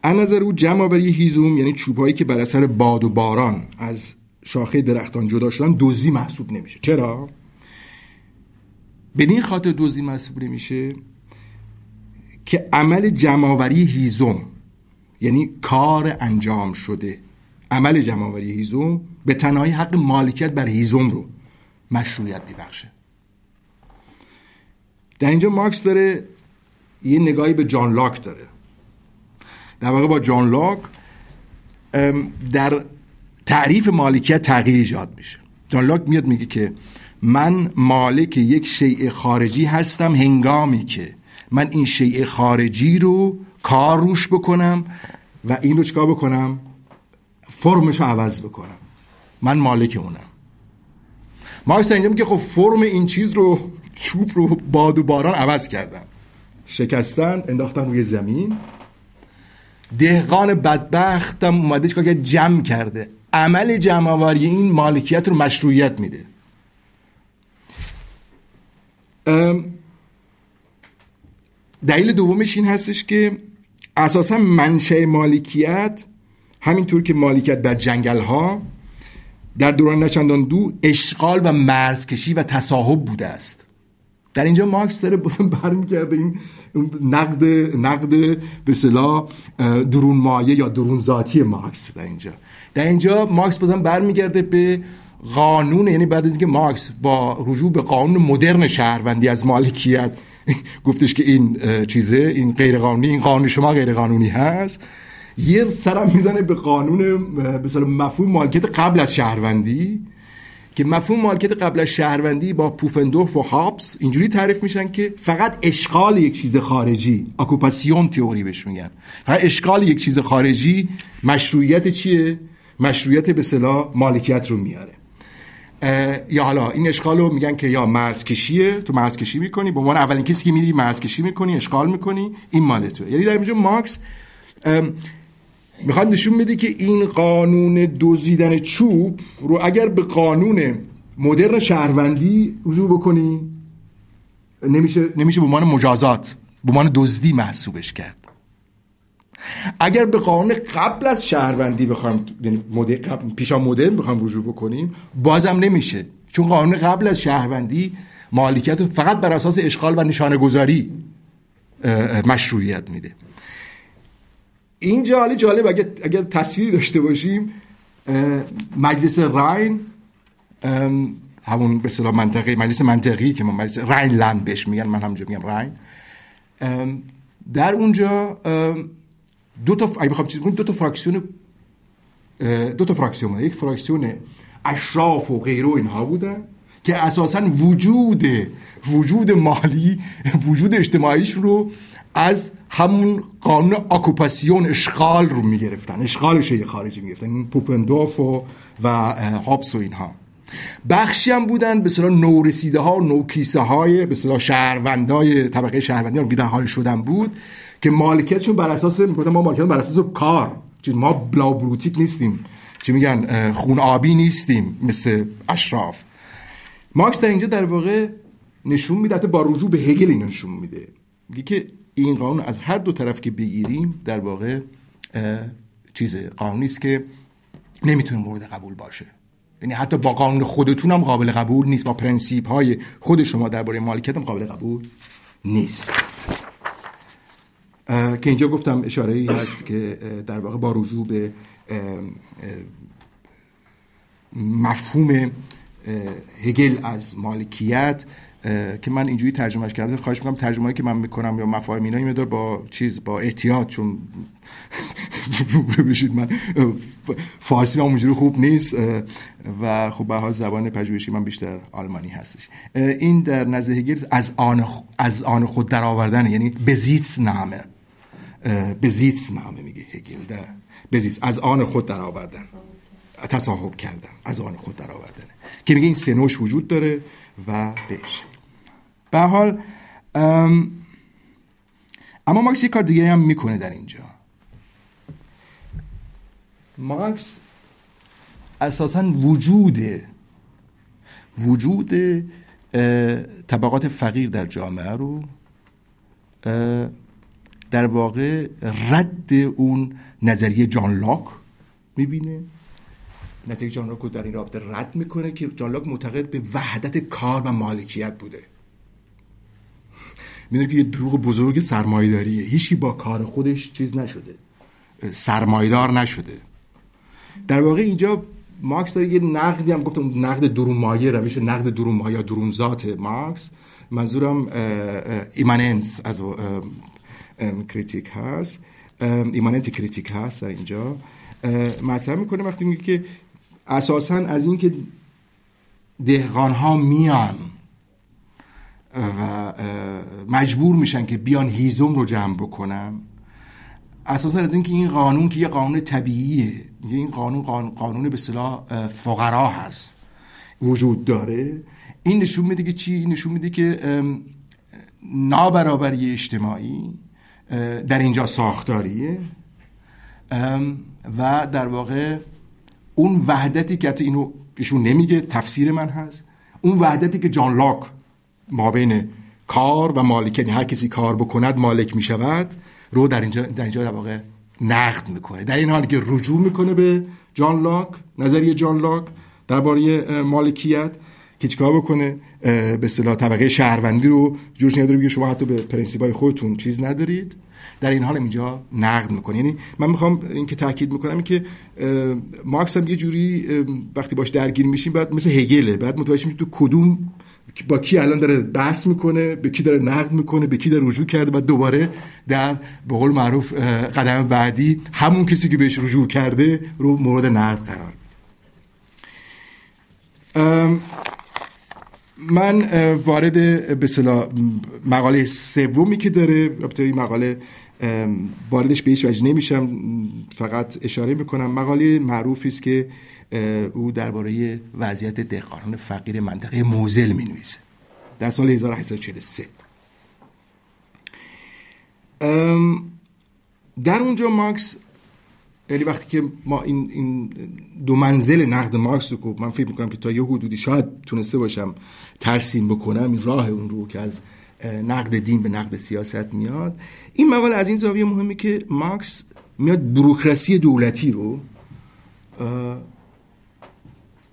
از نظر او جمع‌آوری هیزم یعنی چوب‌هایی که بر اثر باد و باران از شاخه درختان جدا شدن دزدی محسوب نمیشه. چرا؟ بدین خاطر دزدی محسوب نمیشه که عمل جمع‌آوری هیزم یعنی کار انجام شده، عمل جمع‌آوری هیزم به تنهایی حق مالکیت بر هیزم رو مشروعیت میبخشه. در اینجا مارکس داره یه نگاهی به جان لاک داره. در واقع با جان لاک در تعریف مالکیت تغییر ایجاد میشه. جان لاک میاد میگه که من مالک یک شیء خارجی هستم هنگامی که من این شیء خارجی رو کار روش بکنم و این رو چیکار بکنم؟ فرمش رو عوض بکنم. من مالک اونم. مارکس اینجا میگه خب فرم این چیز رو، چوب رو باد و باران عوض کردن، شکستن، انداختن روی زمین. دهقان بدبختم اومده چیکار کرده؟ جمع کرده. عمل جمع‌آوری این مالکیت رو مشروعیت میده. دلیل دومش این هستش که اساسا منشأ مالکیت همینطور که مالکیت در جنگل‌ها در دوران نچندان دور اشغال و مرزکشی و تصاحب بوده است. در اینجا مارکس داره برمیگرده این نقد به اصطلاح درون مایه یا درون ذاتی مارکس. در اینجا مارکس برمیگرده به قانون، یعنی بعد از اینکه مارکس با رجوع به قانون مدرن شهروندی از مالکیت گفتش که این چیزه، این غیر قانونی، این قانون شما غیر قانونی هست، یه سرم میزنه به قانون به اصطلاح مفهوم مالکیت قبل از شهروندی که مفهوم مالکیت قبل از شهروندی با پوفندورف و هابس اینجوری تعریف میشن که فقط اشغال یک چیز خارجی، اکوپاسیون تئوری بهش میگن، فقط اشغال یک چیز خارجی مشروعیت چیه؟ مشروعیت به اصطلاح مالکیت رو میاره. یا حالا این اشغال رو میگن که یا مرزکشیه، تو مرزکشی میکنی، به عنوان اولین کسی که میری مرزکشی میکنی، اشغال میکنی، این مال توه. یعنی در اینجا مارکس میخواد نشون بده که این قانون دزدیدن چوب رو اگر به قانون مدرن شهروندی رجوع بکنی نمیشه به عنوان مجازات، به عنوان دزدی محسوبش کرد. اگر به قانون قبل از شهروندی بخوام، یعنی پیشا مدرن بخوام رجوع بکنیم، بازم نمیشه، چون قانون قبل از شهروندی مالکیت فقط بر اساس اشغال و نشانه گذاری مشروعیت میده. اینجا حالی جالب اگر تصویری داشته باشیم، مجلس راین همون به اصطلاح منطقه مجلس منطقی که ما مجلس راینلند بهش میگن، من همونجا میگم راین. در اونجا دو تا فراکسیون بود. یک فراکسیون اشراف و غیره و اینها بودن که اساساً وجود مالی، وجود اجتماعیش رو از همون قانون آکوپاسیون، اشغال رو میگرفتن، اشغال شیء خارجی میگرفتن، پوپندورف و هابس و اینها. بخشی هم بودن به اصطلاح نورسیده ها و نوکیسه های به اصطلاح شهروندای طبقه شهروندی که در حال شدن بود که مالکیتشون بر اساس میگفتن ما مالکیت بر اساس کار، ما بلاوبروتیک نیستیم، چی میگن، خون آبی نیستیم مثل اشراف. مارکس در اینجا در واقع نشون میده، با رجوع به هگل این نشون میده، میگه که این قانون از هر دو طرف که بگیریم در واقع قانونی است که نمیتونه مورد قبول باشه. یعنی حتی با قانون خودتون هم قابل قبول نیست، با پرنسیپ های خود شما درباره مالکیت هم قابل قبول نیست. که اینجا گفتم اشاره‌ای هست که در واقع با رجوع به مفهوم هگل از مالکیت که من اینجوری ترجمهش کردم، خواهش می‌کنم ترجمه‌ای که من میکنم یا مفاهیم اینا مقدار با احتیاط، چون بشید من فارسی اونجوری خوب نیست و خب به حال زبان پژوهشی من بیشتر آلمانی هستش. این در نزد هگل از آن خود درآوردن، یعنی بزیتسنامه میگه هگل، در بزیتس از آن خود درآوردن، تصاحب کردن، از آن خود درآوردن، که میگه این سه نوعش وجود داره و بهش. به هر حال اما مارکس یک کار دیگه هم میکنه در اینجا. مارکس اساساً وجود طبقات فقیر در جامعه رو در واقع رد اون نظریه جان لاک میبینه. نظریه جان لاک رو در این رابطه رد میکنه که جان لاک معتقد به وحدت کار و مالکیت بوده. میدونه که یه دروغ بزرگ سرمایه‌داریه، هیچکی با کار خودش چیز نشده، سرمایه‌دار نشده. در واقع اینجا مارکس داره یه نقدی هم گفتم، نقد درونمایه، روش نقد درونمایه یا درون ذات مارکس، منظورم ایماننس از کریتیک هست، ایماننت کریتیک هست، در اینجا مطرح میکنه وقتی میگه که اساساً از این که دهقان ها میان و مجبور میشن که بیان هیزم رو جمع بکنن، اساساً از این که این قانون که یه قانون طبیعیه، این قانون به اصطلاح فقرا هست، وجود داره، این نشون میده که چی؟ این نشون میده که نابرابری اجتماعی در اینجا ساختاریه و در واقع اون وحدتی که حتی اینو ایشون نمیگه، تفسیر من هست، اون وحدتی که جان لاک ما بین کار و مالک، یعنی هر کسی کار بکند مالک میشود، رو در اینجا در واقع نقد میکنه. در این حالی که رجوع میکنه به جان لاک، نظریه جان لاک درباره مالکیت، که چیکار بکنه؟ به اصطلاح طبقه شهروندی رو جوش نداره، بگه شما حتی به پرنسیپ‌های خودتون چیز ندارید. در این حال اینجا نقد میکنه. یعنی من میخوام این که تاکید میکنم این که مارکس هم یه جوری وقتی باش درگیر میشیم بعد مثل هگله، بعد متوجه میشیم تو کدوم با کی الان داره بحث میکنه، به کی داره نقد میکنه، به کی داره رجوع کرده، بعد دوباره در به قول معروف قدم بعدی همون کسی که بهش رجوع کرده رو مورد نقد قرار میده. من وارد به اصطلاح مقاله سومی که داره، البته این مقاله واردش به هیچ وجه نمیشم، فقط اشاره میکنم. مقاله معروفی است که او درباره وضعیت دهقانان فقیر منطقه موزل مینویسه در سال 1843. در اونجا مارکس، یعنی وقتی که ما این دو منزل نقد مارکس رو، من فکر میکنم که تا یه حدودی شاید تونسته باشم ترسیم بکنم این راه اون رو که از نقد دین به نقد سیاست میاد. این مقاله از این زاویه مهمه که مارکس میاد بوروکراسی دولتی رو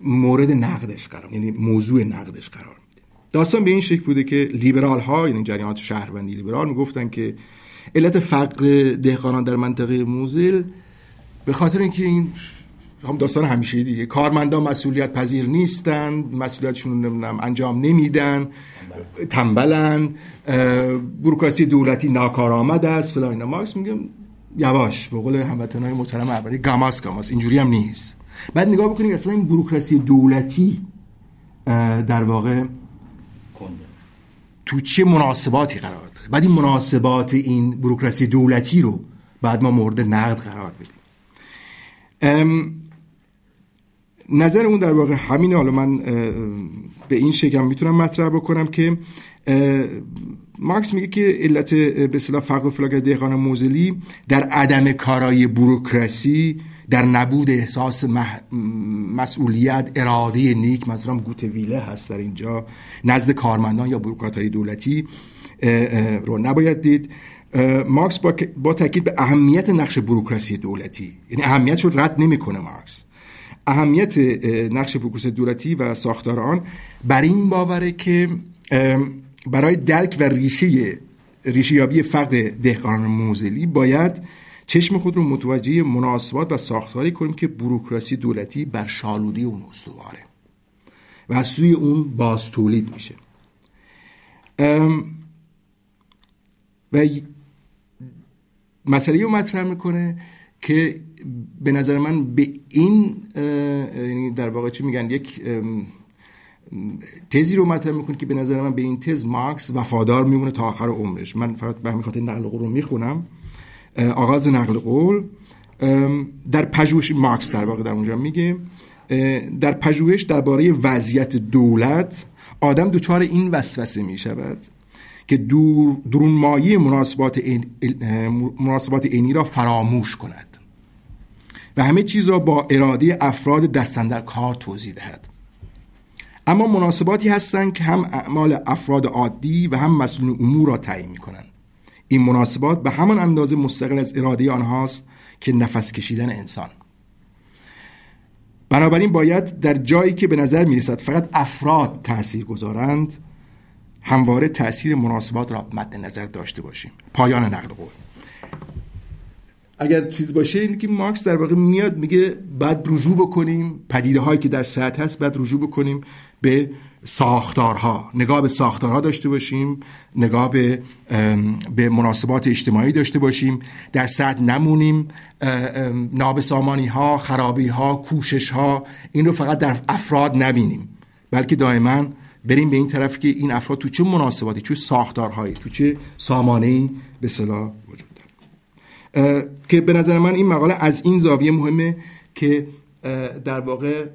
مورد نقدش قرار، یعنی موضوع نقدش قرار میده. داستان به این شکل بوده که لیبرال ها، یعنی جریانات شهروندی لیبرال، میگفتن که علت فقر دهقانان در منطقه موزل به خاطر اینکه این هم داستان همیشه دیگه، کارمندان مسئولیت پذیر نیستند، مسئولیتشون نمیدونم انجام نمیدن، تنبلن، بوروکراسی دولتی ناکارآمد است فلان اینا. مارکس میگه یواش، به قول هموطنای محترم اولی، گاماس اینجوری هم نیست. بعد نگاه بکنید اصلا این بوروکراسی دولتی در واقع تو چه مناسباتی قرار داره. بعد این مناسبات این بوروکراسی دولتی رو بعد ما مورد نقد قرار بدیم. نظر اون در واقع همینه. حالا من به این شکل میتونم مطرح بکنم که مارکس میگه که علت به اصطلاح فقر و فلاکت دهقان موزلی در عدم کارایی بوروکراسی، در نبود احساس مسئولیت، اراده نیک، مثلا گوتویله هست در اینجا، نزد کارمندان یا بوروکرات‌های دولتی رو نباید دید. مارکس با تاکید به اهمیت نقش بوروکراسی دولتی، یعنی اهمیتش رو رد نمیکنه مارکس، اهمیت نقش بوروکراسی دولتی و ساختار آن بر این باوره که برای درک و ریشه یابی فقر دهقانان موزلی باید چشم خود رو متوجه مناسبات و ساختاری کنیم که بوروکراسی دولتی بر شالودی اون استواره و از سوی اون باز تولید میشه. و مسئله رو مطرح میکنه که به نظر من به این یعنی در واقع چی میگن، یک تزی رو مطرح میکنه که به نظر من به این تز مارکس وفادار میمونه تا آخر عمرش. من فقط به همین خاطر نقل قول رو میخونم. آغاز نقل قول در پژوهش مارکس در واقع در اونجا میگه در پژوهش درباره وضعیت دولت آدم دچار این وسوسه میشود که درونمایی مناسبات عینی را فراموش کند و همه چیز را با اراده افراد دست‌اندر کار توضیح دهد. اما مناسباتی هستند که هم اعمال افراد عادی و هم مسئولین امور را تعیین می‌کنند. این مناسبات به همان اندازه مستقل از اراده آنهاست که نفس کشیدن انسان. بنابراین باید در جایی که به نظر می‌رسد فقط افراد تأثیر گذارند، همواره تأثیر مناسبات را مد نظر داشته باشیم. پایان نقل قول. اگر چیز باشه اینه که مارکس در واقع میاد میگه بعد رجوع بکنیم پدیده هایی که در سطح هست، بعد رجوع بکنیم به ساختارها، نگاه به ساختارها داشته باشیم، نگاه به مناسبات اجتماعی داشته باشیم، در سطح نمونیم، نابسامانی ها، خرابی ها، کوشش ها این رو فقط در افراد نبینیم، بلکه دائما بریم به این طرف که این افراد تو چه مناسباتی، چه ساختارهایی، تو چه سامانه‌ای به اصطلاح وجود داره. که به نظر من این مقاله از این زاویه مهمه که در واقع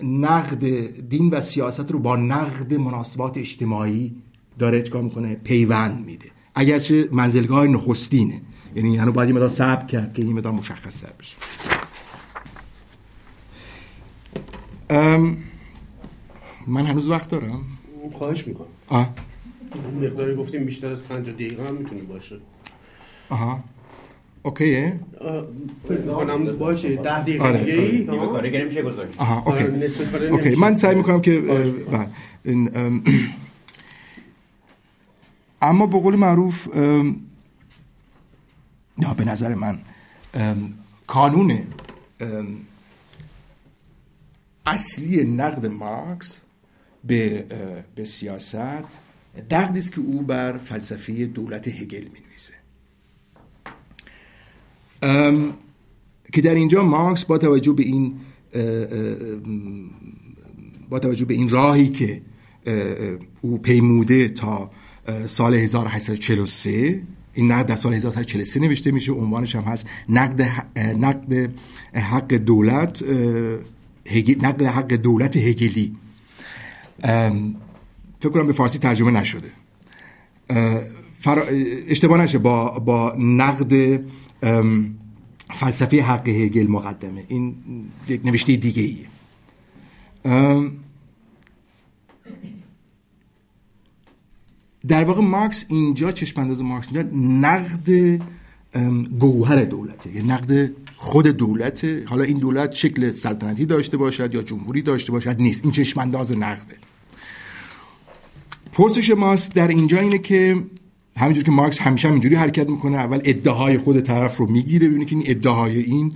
نقد دین و سیاست رو با نقد مناسبات اجتماعی داره چیکار میکنه، پیوند میده، اگرچه منزلگاه نخستینه، یعنی هنوز باید یه مقدار صبر کرد که این مقدار مشخص‌تر بشه. من هنوز وقت دارم؟ خواهش میکنم. مقداری گفتیم بیشتر از 50 دقیقه هم میتونی باشه. اوکیه؟ کنم باشه 10 دقیقه دیگه نیمه کاری که نمیشه گذاشت. اوکی. من سعی میکنم که اما به قول معروف یا به نظر من کانون اصلی نقد مارکس به سیاست نقدی است که او بر فلسفه دولت هگل می‌نویسه، که در اینجا مارکس با توجه به این راهی که او پیموده تا سال 1843، این نقد در سال 1843 نوشته میشه، عنوانش هم هست نقد حق دولت، نقد حق دولت هگلی. فکر کنم به فارسی ترجمه نشده، اشتباه نشه، با نقد فلسفه حق هگل مقدمه. این یک نوشته دیگه ایه. در واقع مارکس اینجا، چشمانداز مارکس اینجا نقد گوهر دولته، یه نقد خود دولته. حالا این دولت شکل سلطنتی داشته باشد یا جمهوری داشته باشد نیست، این چشمانداز نقده. پرسش ماست در اینجا اینه که همینجور که مارکس همیشه اینجوری حرکت میکنه، اول ادعاهای خود طرف رو میگیره، ببینه که این ادعاهای این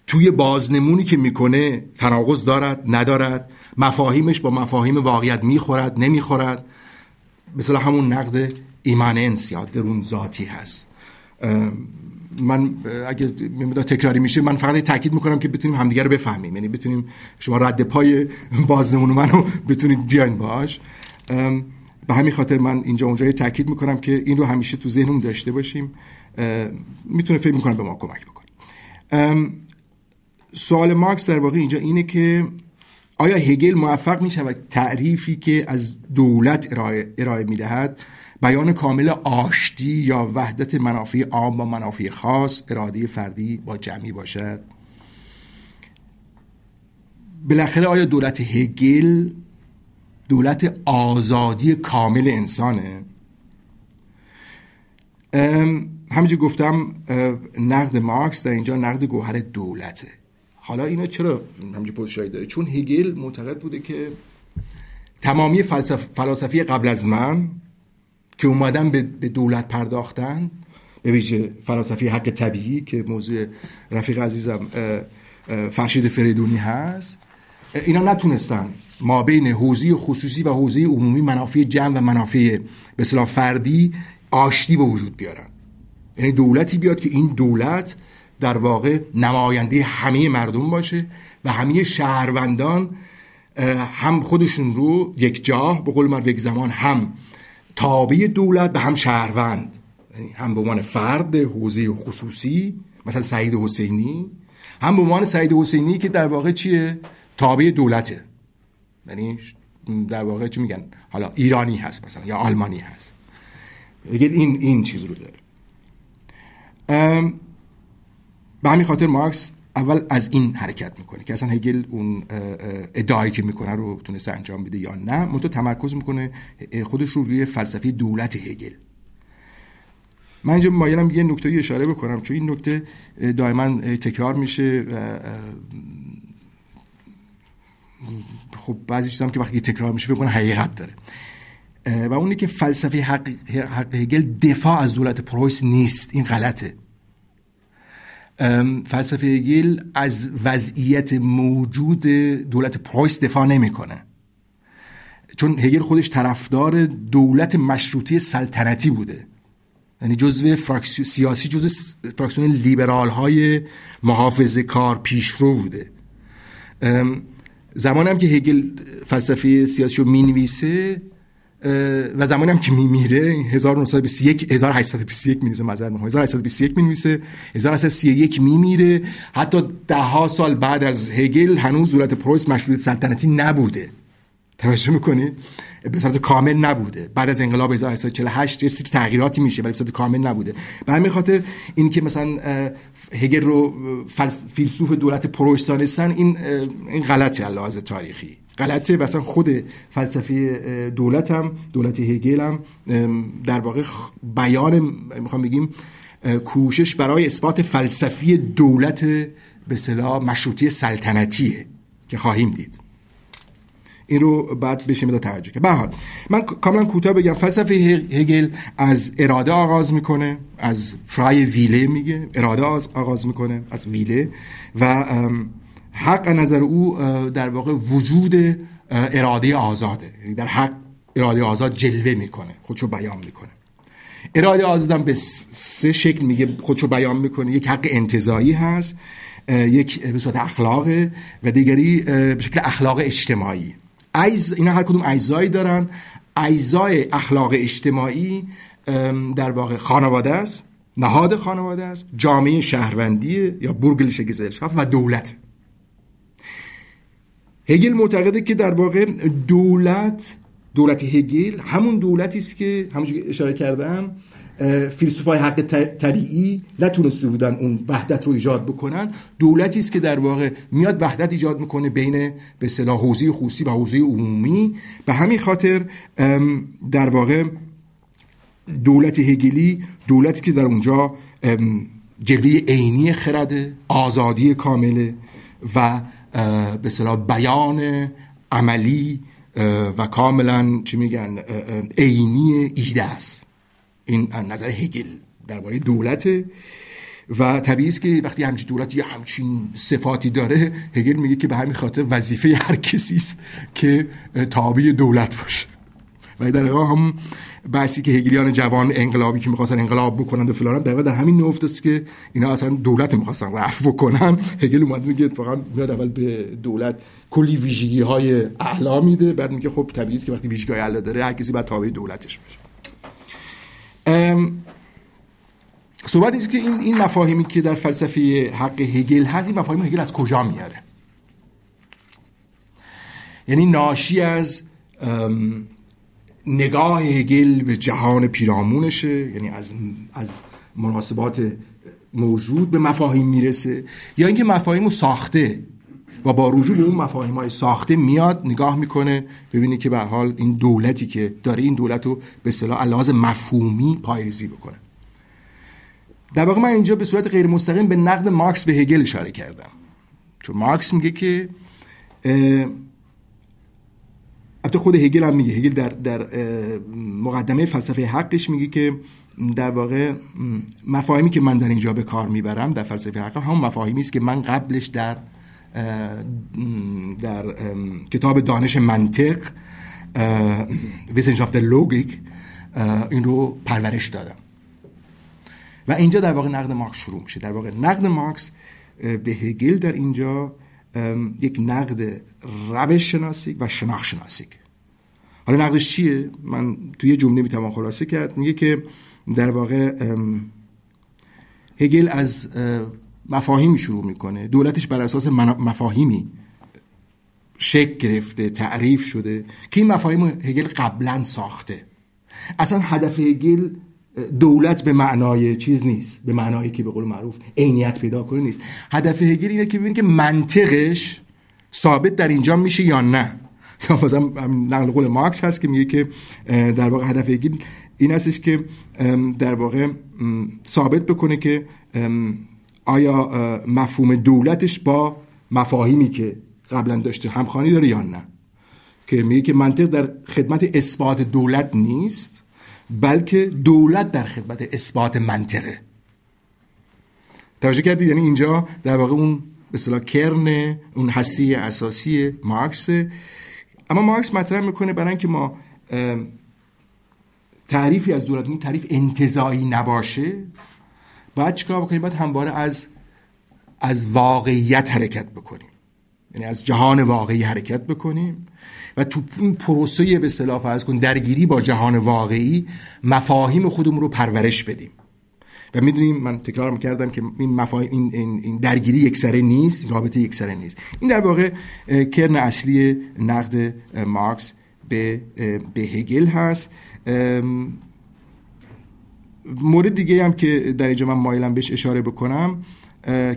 توی بازنمونی که میکنه تناقض دارد ندارد، مفاهیمش با مفاهیم واقعیت میخورد نمیخورد، مثلا همون نقد ایماننس یا درون ذاتی هست. من اگه مقدار تکراری میشه من فقط تاکید میکنم که بتونیم همدیگه رو بفهمیم، یعنی بتونیم شما رد پای بازنمون منو بتونید بیاین باش. به همین خاطر من اینجا اونجا تاکید میکنم که این رو همیشه تو ذهنمون داشته باشیم، میتونه فکر میکنم به ما کمک بکنه. سوال مارکس در واقع اینجا اینه که آیا هگل موفق میشود تعریفی که از دولت ارائه میدهد بیان کامل آشتی یا وحدت منافع عام با منافع خاص، اراده فردی با جمعی باشد؟ بالاخره آیا دولت هگل دولت آزادی کامل انسانه؟ همینجور گفتم نقد مارکس در اینجا نقد گوهر دولته. حالا اینا چرا همینجور پوزیشنی داره؟ چون هگل معتقد بوده که تمامی فلاسفی قبل از من که اومدن به دولت پرداختن، به ویژه فلاسفی حق طبیعی که موضوع رفیق عزیزم فرشید فریدونی هست، اینا نتونستن ما بین حوزه خصوصی و حوزه عمومی منافع جمع و منافع به اصطلاح فردی آشتی به وجود بیارن. یعنی دولتی بیاد که این دولت در واقع نماینده همه مردم باشه و همه شهروندان هم خودشون رو یک جا به قول معروف یک زمان هم تابع دولت و هم شهروند، یعنی هم به عنوان فرد حوزه خصوصی مثلا سعید حسینی، هم به عنوان سعید حسینی که در واقع چیه؟ تابع دولته، یعنی در واقع چی میگن حالا ایرانی هست مثلا یا آلمانی هست. این چیز رو داره. به همین خاطر مارکس اول از این حرکت میکنه که اصلا هگل اون ادعایی که میکنه رو تونسته انجام بده یا نه، منتها تمرکز میکنه خودش رو روی فلسفه دولت هگل. من اینجا مایلم یه نکته اشاره بکنم چون این نکته دائما تکرار میشه و خب بعضی چیزام که وقتی تکرار میشه بگن حقیقت داره و اونی که فلسفه حق هگل دفاع از دولت پرویس نیست. این غلطه. فلسفه هگل از وضعیت موجود دولت پرویس دفاع نمیکنه، چون هگل خودش طرفدار دولت مشروطه سلطنتی بوده، یعنی جزو سیاسی جزو فراکسیون لیبرال های محافظه کار پیشرو بوده. زمانی هم که هگل فلسفه سیاسی رو مینویسه و زمانی هم که میمیره 1821 مینویسه، معذرت میخوام 1821 مینویسه، 1831 میمیره. حتی 10 سال بعد از هگل هنوز دولت پرویس مشروطه سلطنتی نبوده. توجه میکنید؟ به صورت کامل نبوده. بعد از انقلاب 1848 یه سری تغییراتی میشه ولی به صورت کامل نبوده. به همین خاطر این که مثلا هگل رو فیلسوف دولت پرویس دانستن این غلطه از لحاظ تاریخی. غلطه. مثلا خود فلسفه دولت هگل هم در واقع بیان میخوام بگیم کوشش برای اثبات فلسفی دولت به اصطلاح مشروطه سلطنتیه که خواهیم دید. این رو بعد بشه مداد توجه که. به هر حال من کاملا کوتاه بگم فلسفه هگل از اراده آغاز میکنه، از فرای ویله میگه اراده آغاز میکنه از ویله و حق نظر او در واقع وجود اراده آزاده، یعنی در حق اراده آزاد جلوه میکنه، خودشو بیان میکنه. اراده آزاد هم به 3 شکل میگه خودشو بیان میکنه. یک حق انتزاعی هست، یک به صورت اخلاقه و دیگری به شکل اخلاق اجتماعی. اینا هر کدوم اجزایی دارن. اجزای اخلاق اجتماعی در واقع خانواده است، نهاد خانواده است، جامعه شهروندی یا بورگلیشه گزلشافت و دولت. هگل معتقده که در واقع دولت هگل همون دولتی است که همونجوری که اشاره کردم فیلسوفای حق طبیعی نتونسته بودن اون وحدت رو ایجاد بکنن. دولتی است که در واقع میاد وحدت ایجاد میکنه بین به اصطلاح حوزه خصوصی و حوزه عمومی. به همین خاطر در واقع دولت هگلی دولتی که در اونجا جلوه عینی خرد، آزادی کامله و به اصطلاح بیان عملی و کاملا چی میگن عینی ایده است. این نظر هگل درباره دولت و طبیعی است که وقتی همچین دولتی همچین صفاتی داره، هگل میگه که به همین خاطر وظیفه هر کسی است که تابع دولت باشه. و در واقع هم بحثی که هگلیان جوان انقلابی که می‌خواستن انقلاب بکنن و فلان، در همین نقطه است که اینا اصلا دولت می‌خواستن رفع بکنن. هگل اومد میگه اتفاقا میاد اول به دولت کلی ویژگی‌های اعلی میده، بعد میگه خب طبیعی است که وقتی ویژگی‌های اعلی داره هر کسی باید تابع دولتش باشه. صحبت است که این مفاهیمی که در فلسفه حق هگل هست، این مفاهیم هگل از کجا میاره؟ یعنی ناشی از نگاه هگل به جهان پیرامونشه، یعنی از مناسبات موجود به مفاهیم میرسه، یا اینکه مفاهیمو ساخته و با رجوع به اون مفاهیم‌های ساخته میاد نگاه میکنه ببینه که به هر حال این دولتی که داره این دولت رو به اصطلاح لحاظ مفهومی پایه‌ریزی بکنه. در واقع من اینجا به صورت غیر مستقیم به نقد مارکس به هگل اشاره کردم، چون مارکس میگه که البته خود هگل هم میگه، هگل در مقدمه فلسفه حقش میگه که در واقع مفاهیمی که من در اینجا به کار میبرم در فلسفه حق هم مفاهیمی است که من قبلش در کتاب دانش منطق Wissenschaft der Logik این رو پرورش دادم. و اینجا در واقع نقد مارکس شروع میشه. در واقع نقد مارکس به هگل در اینجا یک نقد روش شناسیک و شناخت شناسیک. حالا نقدش چیه؟ من توی جمله میتونم خلاصه کرد. میگه که در واقع هگل از مفاهیمی شروع میکنه، دولتش بر اساس مفاهیمی شکل گرفته، تعریف شده که این مفاهیم هگل قبلا ساخته. اصلا هدف هگل دولت به معنای چیز نیست، به معنایی که به قول معروف عینیت پیدا کنه نیست. هدف هگل اینه که ببینید که منطقش ثابت در اینجا میشه یا نه. یا مثلا نقل قول مارکس هست که میگه که در واقع هدف هگل این هستش که در واقع ثابت بکنه که آیا مفهوم دولتش با مفاهیمی که قبلا داشته همخوانی داره یا نه. که میگه که منطق در خدمت اثبات دولت نیست، بلکه دولت در خدمت اثبات منطقه. توجه کردید؟ یعنی اینجا در واقع اون به اصطلاح کرن، اون هسته اساسی مارکس. اما مارکس مطرح میکنه برای اینکه ما تعریفی از دولت، این تعریف انتزاعی نباشه، باید چیکار بکنیم؟ باید همواره از واقعیت حرکت بکنیم، یعنی از جهان واقعی حرکت بکنیم و تو این پروسه به اصطلاح فرض کن درگیری با جهان واقعی مفاهیم خودمون رو پرورش بدیم. و میدونیم، من تکرار میکردم که این مفاهیم این درگیری یکسره نیست، رابطه یکسره نیست. این در واقع کرن اصلی نقد مارکس به هگل هست. مورد دیگه هم که در اینجا من مایلم بهش اشاره بکنم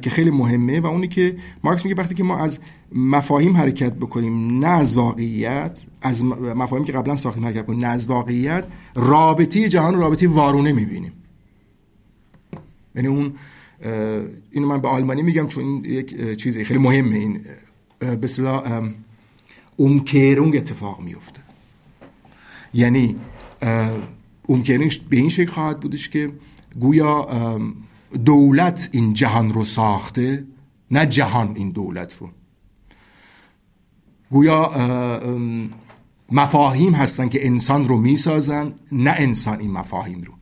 که خیلی مهمه و اونی که مارکس میگه وقتی که ما از مفاهیم حرکت بکنیم نه از واقعیت، از مفاهیمی که قبلا ساختیم حرکت بکنیم نه از واقعیت، رابطه جهان رابطه وارونه میبینیم. یعنی اینو من به آلمانی میگم چون این یک چیزی خیلی مهمه، این به اصطلاح امکیرونگ اتفاق میفته. یعنی امکیرونگ به این شکل خواهد بودش که گویا دولت این جهان رو ساخته، نه جهان این دولت رو. گویا مفاهیم هستن که انسان رو میسازن، نه انسان این مفاهیم رو.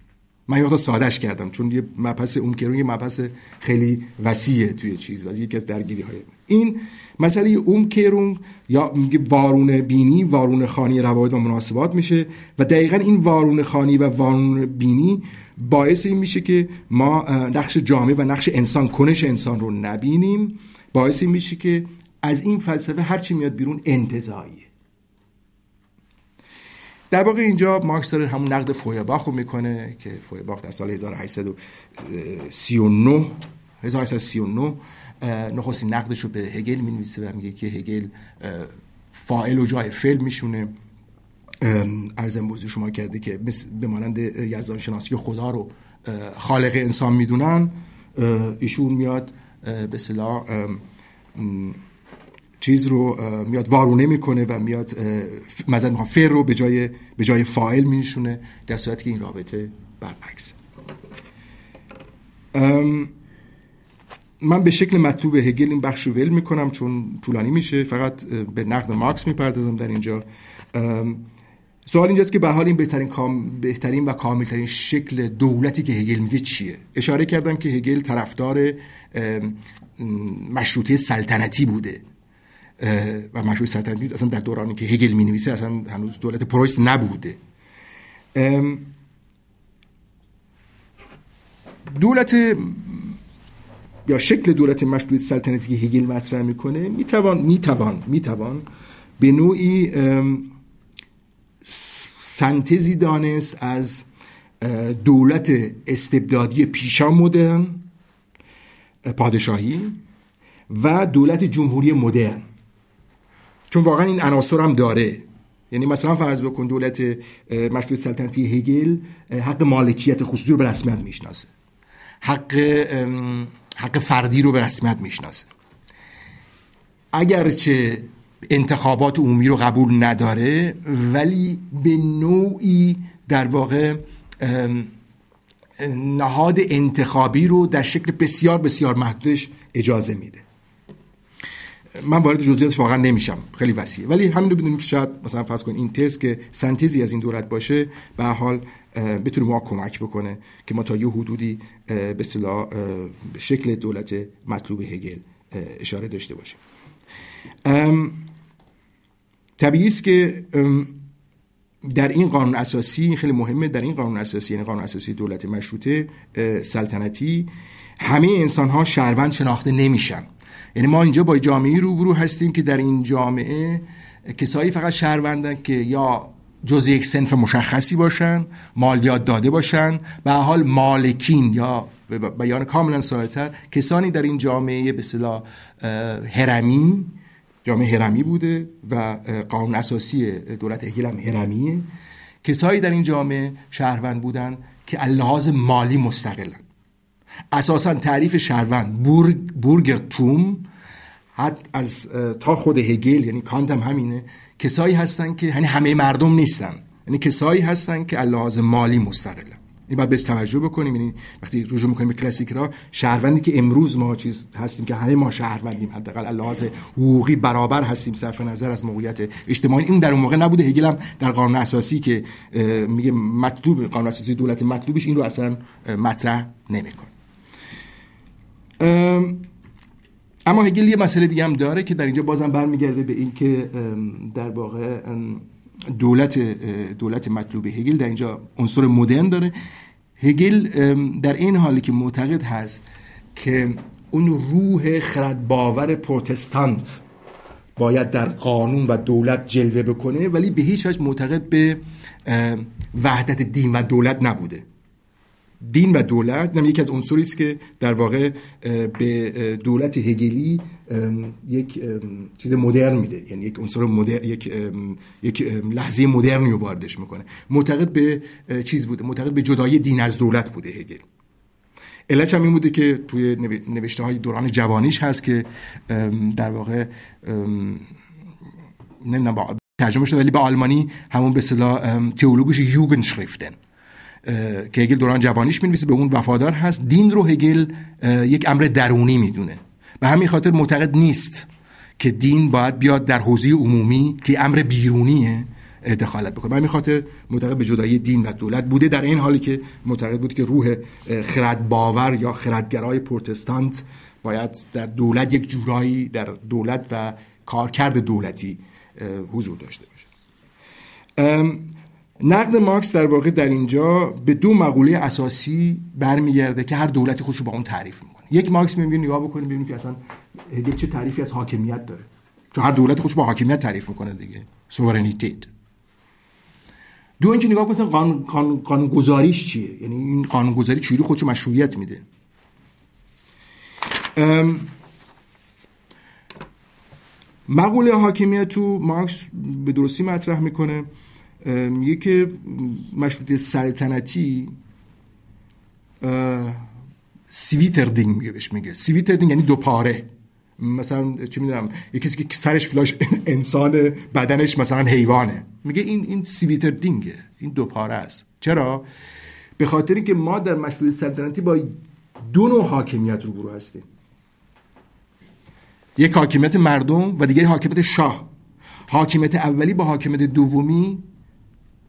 من یه سادهش کردم چون یه مبحث امکیرونگ یه مبحث خیلی وسیعه توی چیز و یکی از درگیری های این مسئله امکیرونگ یا میگه وارونه بینی، وارونه خوانی روابط و مناسبات میشه و دقیقاً این وارونه خوانی و وارونه بینی باعث این میشه که ما نقش جامعه و نقش انسان، کنش انسان رو نبینیم. باعث این میشه که از این فلسفه هرچی میاد بیرون انتزاعیه. در واقع اینجا مارکس داره همون نقد فویرباخ رو میکنه که فویرباخ در سال 1839 نخستین نقدش رو به هگل مینویسه و میگه که هگل فاعل و جای فعل میشونه. ارزم بزرگ شما کرده که به مانند یزدان شناسی خدا رو خالق انسان میدونن، ایشون میاد به اصطلاح چیز رو میاد وارونه میکنه و میاد مثلا فعل رو به جای فاعل میشونه، در صورتی که این رابطه برعکسه. من به شکل مطلوب هگل این بخش رو ول میکنم چون طولانی میشه، فقط به نقد مارکس میپردازم در اینجا. سوال اینجاست که به حال این بهترین و کاملترین شکل دولتی که هگل میگه چیه؟ اشاره کردم که هگل طرفدار مشروطه سلطنتی بوده و مشروطه سلطنتی اصلا در دورانی که هگل مینویسه اصلا هنوز دولت پرویس نبوده. دولت یا شکل دولت مشروطه سلطنتی که هگل مطرح میکنه میتوان به نوعی سنتزی دانست از دولت استبدادی پیشا مدرن پادشاهی و دولت جمهوری مدرن، چون واقعا این عناصر هم داره. یعنی مثلا فرض بکن دولت مشروطه سلطنتی هگل حق مالکیت خصوصی رو به رسمیت میشناسه، حق فردی رو به رسمیت میشناسه، اگرچه انتخابات عمومی رو قبول نداره ولی به نوعی در واقع نهاد انتخابی رو در شکل بسیار بسیار محدودش اجازه میده. من وارد جزئیاتش واقعا نمیشم، خیلی وسیعه، ولی همین رو بدونیم که شاید مثلا فرض کن این تز که سنتزی از این دولت باشه به هر حال بتونه ما کمک بکنه که ما تا یه حدودی به اصطلاح به شکل دولت مطلوب هگل اشاره داشته باشیم. طبیعی است که در این قانون اساسی خیلی مهمه، در این قانون اساسی یعنی قانون اساسی دولت مشروطه سلطنتی همه انسان‌ها شهروند شناخته نمیشن. یعنی ما اینجا با جامعه‌ای روبرو هستیم که در این جامعه کسایی فقط شهروندن که یا جزء یک صنف مشخصی باشن، مالیات داده باشن، به حال مالکین یا به بیان کاملا ساده‌تر کسانی در این جامعه به اصطلاح هرمی، جامعه هرمی بوده و قانون اساسی دولت هگل هم هرمیه، کسایی در این جامعه شهروند بودن که لحاظ مالی مستقلن. اساساً تعریف شهروند بورگرتوم از تا خود هگل یعنی کانت هم همینه، کسایی هستن که یعنی همه مردم نیستن، یعنی کسایی هستن که لحاظ مالی مستقلن. این باید بهش توجه بکنیم. یعنی وقتی رجوع میکنیم به کلاسیک را، شهروندی که امروز ما چیز هستیم که همه ما شهروندیم، حداقل لحاظ حقوقی برابر هستیم صرف نظر از موقعیت اجتماعی، این در اون موقع نبوده. هگل هم در قانون اساسی که میگه مطلوب قانون اساسی دولت مطلوبش این رو اصلا مطرح نمیکنه. اما هگل یه مسئله دیگه هم داره که در اینجا بازم برمیگرده به این که در واقع دولت مطلوب هگل در اینجا عنصر مدرن داره. هگل در این حالی که معتقد هست که اون روح خردباور پروتستانت باید در قانون و دولت جلوه بکنه، ولی به هیچ وجه معتقد به وحدت دین و دولت نبوده. دین و دولت هم یکی از عناصری است که در واقع به دولت هگلی یک چیز مدرن میده، یعنی یک عنصر مدرن، یک لحظه مدرنی رو واردش میکنه. معتقد به چیز بوده، معتقد به جدایی دین از دولت بوده هگل. علتش هم این بوده که توی نوشته های دوران جوانیش هست که در واقع نمیدونم ترجمه شده ولی به آلمانی همون به اصطلاح تئولوژی یوگنشریفتن که هگل دوران جوانیش می‌نویسه به اون وفادار هست. دین رو هگل یک امر درونی میدونه، به همین خاطر معتقد نیست که دین باید بیاد در حوزه عمومی که امر بیرونیه دخالت بکنه. به همین خاطر معتقد به جدایی دین و دولت بوده، در این حالی که معتقد بود که روح خردباور یا خردگرای پروتستانت باید در دولت یک جورایی در دولت و کارکرد دولتی حضور داشته باشه. نقد مارکس در واقع در اینجا به دو مقوله اساسی برمیگرده که هر دولتی خودش رو با اون تعریف میکنه. یک، مارکس میگه نگاه بکنیم ببینیم که اصلا هگل چه تعریفی از حاکمیت داره، چون هر دولتی خودش با حاکمیت تعریف میکنه دیگه، سوورنیتیت. دو، اینکه نگاه کنیم قانون گذاریش چیه، یعنی این قانون گذاری چجوری خودش مشروعیت میده. مقوله حاکمیت تو مارکس به درستی مطرح میکنه. میگه که مشروطه سلطنتی سویتردینگ میگه بهش، میگه سویتردینگ یعنی دو پاره. مثلا چه میدونم یه کسی که سرش فلاش انسان بدنش مثلا حیوانه، میگه این سویتردینگه، این دو پاره است. چرا؟ به خاطر اینکه ما در مشروطه سلطنتی با دو نوع حاکمیت روبرو هستیم. یک حاکمیت مردم و دیگری حاکمیت شاه. حاکمیت اولی با حاکمیت دومی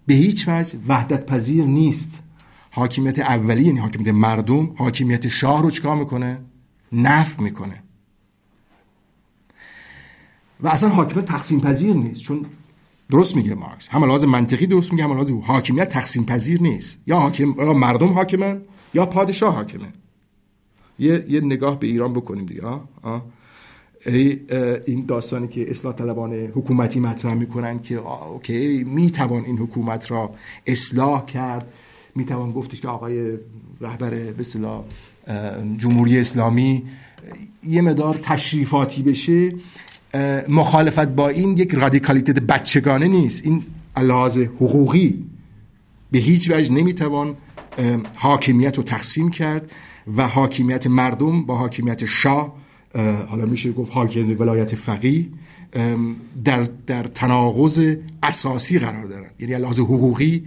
به هیچ وجه وحدت پذیر نیست. حاکمیت اولی یعنی حاکمیت مردم حاکمیت شاه رو چیکار میکنه؟ نفی میکنه. و اصلا حاکمیت تقسیم پذیر نیست، چون درست میگه مارکس، هم لحاظ منطقی درست میگه، هم لحاظ حاکمیت تقسیم پذیر نیست. یا مردم حاکمن یا پادشاه حاکمه. یه نگاه به ایران بکنیم دیگه. این داستانی که اصلاح طلبان حکومتی مطرح میکنن که اوکی میتوان این حکومت را اصلاح کرد، میتوان گفتش که آقای رهبر به اصطلاح جمهوری اسلامی یه مقدار تشریفاتی بشه، مخالفت با این یک رادیکالیته بچگانه نیست. این لحاظ حقوقی به هیچ وجه نمیتوان حاکمیت رو تقسیم کرد و حاکمیت مردم با حاکمیت شاه، حالا میشه گفت حاکم ولایت فقیه، در تناقض اساسی قرار دارن. یعنی لحاظ حقوقی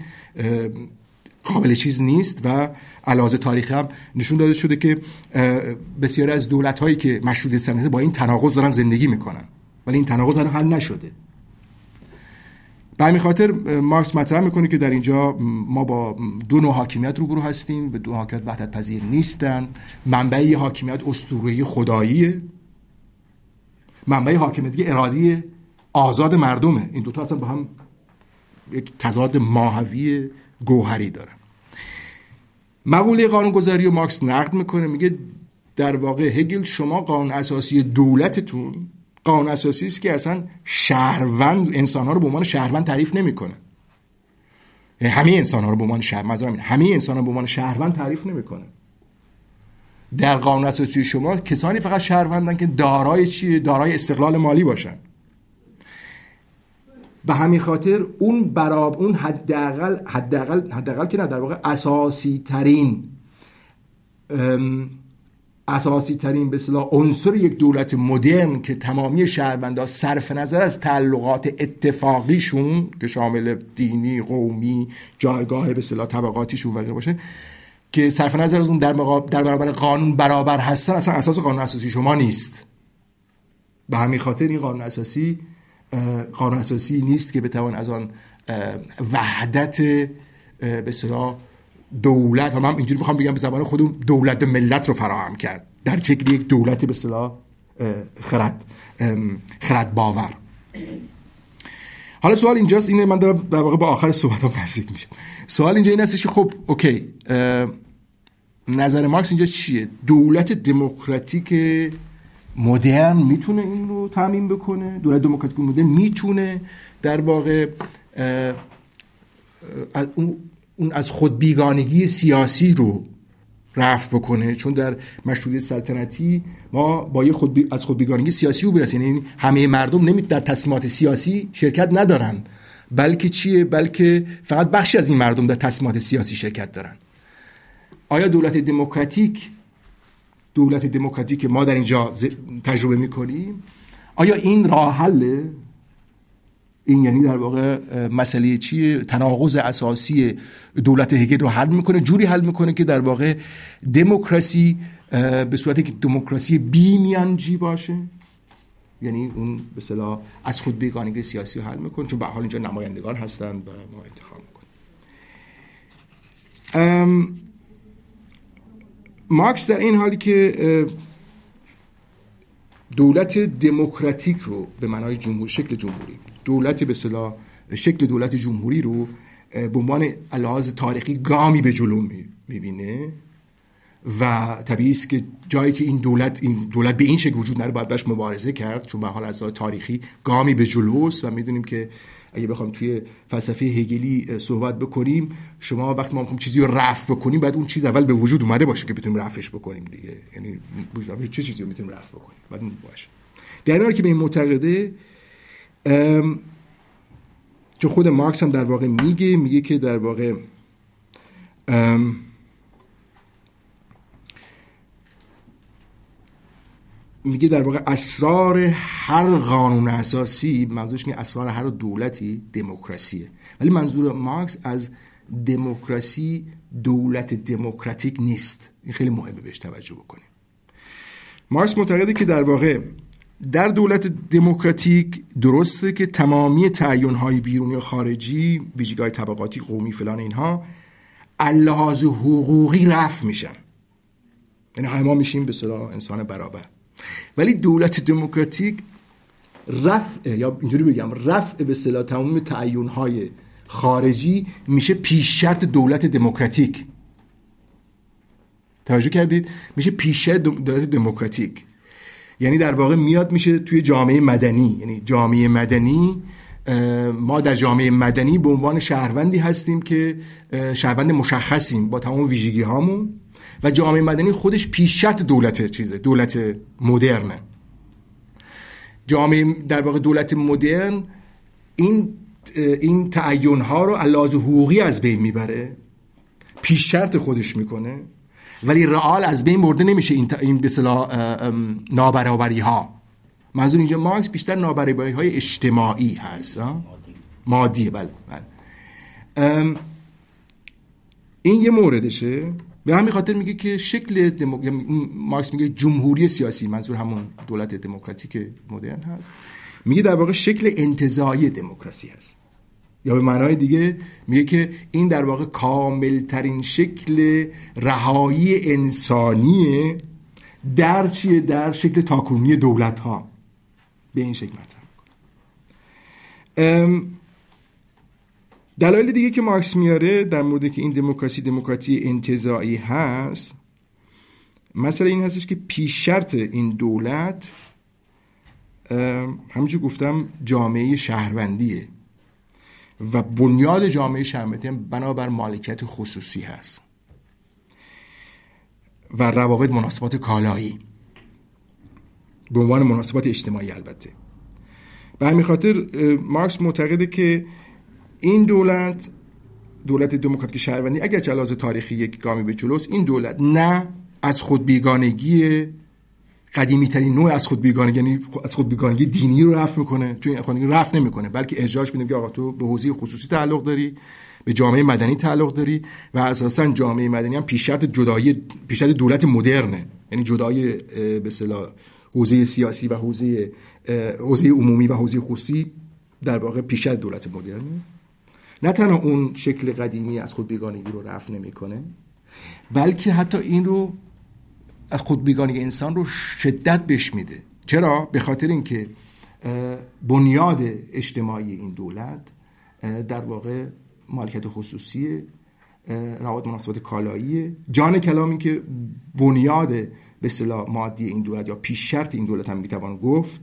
قابل چیز نیست و لحاظ تاریخی هم نشون داده شده که بسیاری از دولت‌هایی که مشروطه سلطنت با این تناقض دارن زندگی میکنن، ولی این تناقض هنوز حل نشده. به همین خاطر مارکس مطرح میکنه که در اینجا ما با دو نوع حاکمیت روبرو هستیم، به دو حاکمیت وحدت پذیر نیستن. منبع حاکمیت اسطوره‌ای خداییه، منبع حاکمیت ارادی آزاد مردمه. این دوتا اصلا با هم یک تضاد ماهوی گوهری دارن. مقوله قانونگذاری رو مارکس نقد میکنه، میگه در واقع هگل شما قانون اساسی دولتتون قانون اساسی است که اصلا شهروند انسان‌ها رو به عنوان شهروند تعریف نمیکنه. همه انسان‌ها رو به عنوان شهروند تعریف نمیکنه. در قانون اساسی شما کسانی فقط شهروندن که دارای چیه؟ دارای استقلال مالی باشن. به همین خاطر اون حداقل که نه، در واقع اساسی ترین به اصطلاح عنصر یک دولت مدرن که تمامی شهروندان صرف نظر از تعلقات اتفاقیشون که شامل دینی، قومی، جایگاه به اصطلاح طبقاتیشون وغیره باشه، که صرف نظر از اون در برابر قانون برابر هستن، اصلا اساس قانون اساسی شما نیست. به همین خاطر این قانون اساسی نیست که بتوان از آن وحدت به اصطلاح دولت، هم اینجوری میخوام بگم به زبان خودم، دولت ملت رو فراهم کرد در شکل یک دولت به اصطلاح خرد باور. حالا سوال اینجاست، اینه من دارم در واقع با آخر صحبتام نزدیک میشم. سوال اینجا این هستش که خب اوکی، نظر مارکس اینجا چیه؟ دولت دموکراتیک مدرن میتونه این رو تامین بکنه؟ دولت دموکراتیک مدرن میتونه در واقع اون از خودبیگانگی سیاسی رو رفع بکنه؟ چون در مشروطیت سلطنتی ما با از خودبیگانگی سیاسی رو برسیم، یعنی همه مردم در تصمیمات سیاسی شرکت ندارن، بلکه چیه؟ بلکه فقط بخشی از این مردم در تصمیمات سیاسی شرکت دارن. آیا دولت دموکراتیک که ما در اینجا تجربه میکنیم، آیا این راه حله؟ این یعنی در واقع مسئله چیه؟ تناقض اساسی دولت هگل رو حل میکنه، جوری حل میکنه که در واقع دموکراسی به صورتی که دموکراسی بی‌میانجی باشه، یعنی اون به اصطلاح از خود بیگانگی سیاسی رو حل میکنه، چون به حال اینجا نمایندگان هستن و ما انتخاب میکنیم. مارکس در این حالی که دولت دموکراتیک رو به معنای شکل جمهوری، دولت به اصطلاح شکل دولت جمهوری رو به عنوان لحاظ تاریخی گامی به جلو میبینه و طبیعی است که جایی که این دولت به این شکل وجود نداره باید باش مبارزه کرد، چون به حال از تاریخی گامی به جلوست و میدونیم که اگه بخوام توی فلسفه هگلی صحبت بکنیم، شما وقتی ما میخوایم چیزی رو رفع بکنیم باید اون چیز اول به وجود اومده باشه که بتونیم رفعش بکنیم دیگه. یعنی چه چیزی رو میتونیم رفع بکنیم باید اون باشه. در این حالی که به این معتقده، چون خود مارکس هم در واقع میگه که در واقع میگه در واقع اسرار هر قانون اساسی، منظورش اینه اسرار هر دولتی دموکراسیه، ولی منظور مارکس از دموکراسی دولت دموکراتیک نیست. این خیلی مهمه بهش توجه بکنیم. مارکس معتقده که در واقع در دولت دموکراتیک درسته که تمامی تعیین‌های بیرونی و خارجی، ویژگی‌های طبقاتی، قومی، فلان اینها اللحاظ حقوقی رفع میشن، یعنی همه ما میشیم به اصطلاح انسان برابر. ولی دولت دموکراتیک رفع، یا اینجوری بگم رفع به اصطلاح تمام تعیین‌های خارجی میشه پیش شرط دولت دموکراتیک. توجه کردید؟ میشه پیش شرط دولت دموکراتیک. یعنی در واقع میاد میشه توی جامعه مدنی، یعنی جامعه مدنی، ما در جامعه مدنی به عنوان شهروندی هستیم که شهروند مشخصیم با تمام ویژگی هامون، و جامعه مدنی خودش پیش شرط دولت مدرنه. جامعه در واقع دولت مدرن این تعیین ها رو اللحاظ حقوقی از بین میبره، پیش شرط خودش میکنه، ولی رئال از بین برده نمیشه این به اصطلاح نابرابری ها. منظور اینجا مارکس بیشتر نابرابری های اجتماعی هست، مادی. بله. این یه موردشه. به همین خاطر میگه که شکل مارکس میگه جمهوری سیاسی، منظور همون دولت دموکراتیک مدرن هست، میگه در واقع شکل انتزاعی دموکراسی هست، یا به معنای دیگه میگه که این در واقع کامل ترین شکل رهایی انسانیه در چیه؟ در شکل تاکنونی دولت ها. به این شکل مطرح میکنه. دلایل دیگه که مارکس میاره در مورد که این دموکراسی انتزاعی هست، مثلا این هستش که پیش شرط این دولت همونجور گفتم جامعه شهروندیه و بنیاد جامعه شهروندی بنابر مالکیت خصوصی هست و روابط مناسبات کالایی به عنوان مناسبات اجتماعی. البته به همین خاطر مارکس معتقده که این دولت دموکراتیک شهروندی اگر چه لحاظ تاریخی یک گامی به جلوست، این دولت نه از خود بیگانگی قدیمی ترین نوع از خود بیگانگی، یعنی از خود بیگانگی دینی رو رفع میکنه، چون خود رفع نمیکنه، بلکه اجراش میده که آقا تو به حوزه خصوصی تعلق داری، به جامعه مدنی تعلق داری و اساسا جامعه مدنی هم پیش شرط دولت مدرنه، یعنی جدای به اصطلاح حوزه سیاسی و حوزه عمومی و حوزه خصوصی در واقع پیش شرط دولت مدرنه. نه تنها اون شکل قدیمی از خود بیگانگی رو رفع نمیکنه، بلکه حتی این رو از خود بیگانگی انسان رو شدت بهش میده. چرا؟ به خاطر اینکه بنیاد اجتماعی این دولت در واقع مالکیت خصوصی، روابط مناسبات کالایی، جان کلامی که بنیاد به اصطلاح مادی این دولت یا پیش شرط این دولت هم میتوان گفت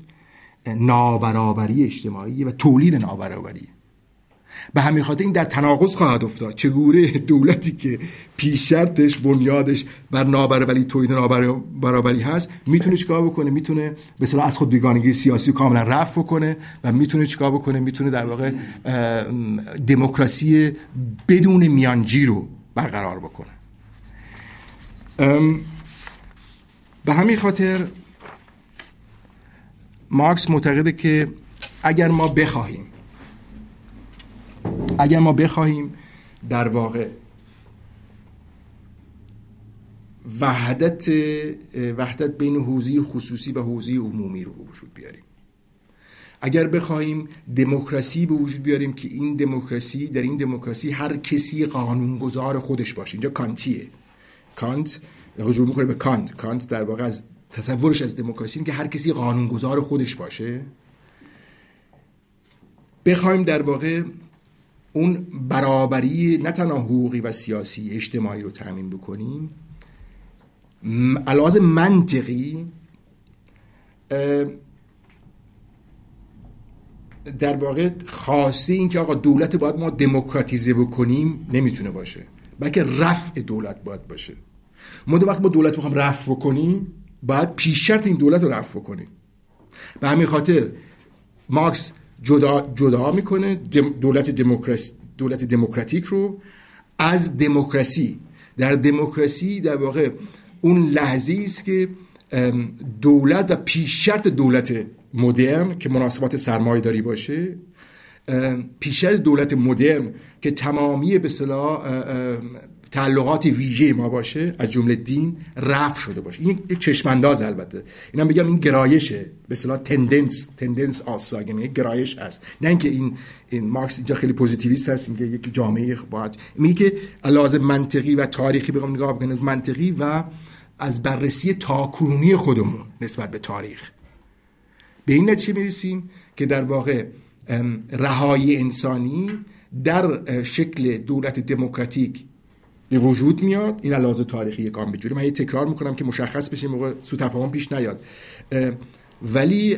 نابرابری اجتماعی و تولید نابرابری. به همین خاطر این در تناقض خواهد افتاد. چگونه دولتی که پیش شرطش بنیادش بر نابرابری، تولید نابرابری هست، میتونه چیکار بکنه؟ میتونه به اصطلاح از خود بیگانگی سیاسی کاملا رفع بکنه و میتونه چیکار بکنه؟ میتونه در واقع دموکراسی بدون میانجی رو برقرار بکنه. به همین خاطر مارکس معتقده که اگر ما بخواهیم در واقع وحدت بین حوزه خصوصی و حوزه عمومی رو به وجود بیاریم، اگر بخواهیم دموکراسی به وجود بیاریم که در این دموکراسی هر کسی قانونگذار خودش باشه، اینجا کانتیه، کانت رجوع میکنه به کانت در واقع از تصورش از دموکراسی این که هر کسی قانونگذار خودش باشه، بخوایم در واقع اون برابری نه تنها حقوقی و سیاسی اجتماعی رو تامین بکنیم، علاوه منطقی در واقع خواسته این که آقا دولت باید ما دموکراتیزه بکنیم نمیتونه باشه، بلکه رفع دولت باید باشه. ما وقتی با دولت بخوام رفع بکنیم باید پیش شرط این دولت رو رفع بکنیم. به همین خاطر مارکس جدا میکنه دولت دموکراتیک رو از دموکراسی. در دموکراسی در واقع اون لحظه است که دولت و پیش شرط دولت مدرن که مناسبات سرمایه داری باشه، پیش شرط دولت مدرن که تمامی به اصطلاح تعلقات ویژه ما باشه، از جمله دین، رفع شده باشه. این یک چشمانداز، البته اینم بگم این گرایشه، به اصطلاح تندنس آساگن، یک گرایش است، نه اینکه این مارکس اینجا خیلی پوزیتیویست هست، میگه یک جامعه باید، میگه که علاوه منطقی و تاریخی بخوام نگاه بکنیم، از منطقی و از بررسی تاکنونی خودمون نسبت به تاریخ به این نتیجه میرسیم که در واقع رهایی انسانی در شکل دولت دموکراتیک به وجود میاد. این علاوه تاریخی یکم بجوری، من یه تکرار میکنم که مشخص بشه، موقع سوء تفاهم پیش نیاد، ولی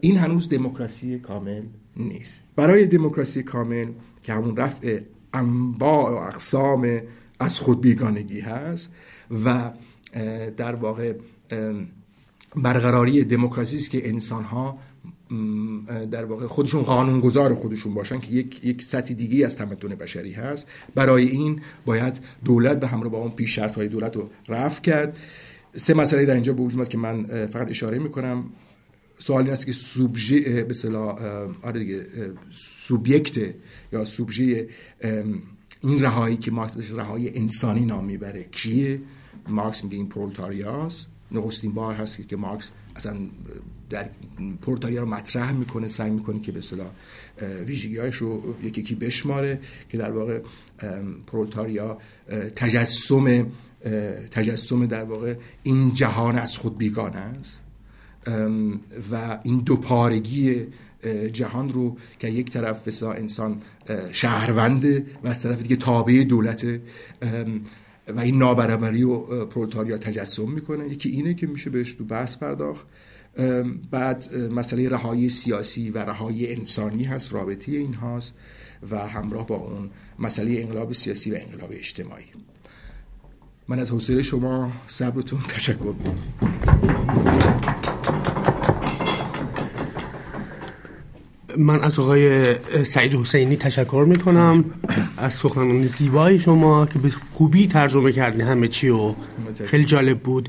این هنوز دموکراسی کامل نیست. برای دموکراسی کامل که همون رفع انواع و اقسام از خود بیگانگی هست و در واقع برقراری دموکراسی است که انسان‌ها در واقع خودشون قانونگذار خودشون باشن، که یک سطح دیگه از تمدن بشری هست. برای این باید دولت به همراه با اون پیش شرط‌های دولت رو رفع کرد. 3 مسئله در اینجا به وجود میاد که من فقط اشاره میکنم. سوال این است که سوبژه به اصطلاح سوبیکت یا سوبژه این رهایی که مارکس رهایی انسانی نام میبره کیه؟ مارکس میگه این پرولتاریاست. نخستین بار هست که مارکس اصلا در پرولتاریا رو مطرح میکنه، سعی میکنه که به اصطلاح ویژگی‌هاش رو یکی بشماره، که در واقع پرولتاریا تجسم در واقع این جهان از خود بیگانه است و این دوپارگی جهان رو که یک طرف بسا انسان شهرونده و از طرف دیگه تابع دولت و این نابرابری و پرولتاریا تجسم میکنه. یکی اینه که میشه بهش تو بحث پرداخت. بعد مسئله رهایی سیاسی و رهایی انسانی هست، رابطه این هاست و همراه با اون مسئله انقلاب سیاسی و انقلاب اجتماعی. من از حوصله شما، صبرتون تشکر میکنم. من از آقای سعید حسینی تشکر میکنم از سخنرانی زیبای شما که به خوبی ترجمه کردین همه چی و خیلی جالب بود.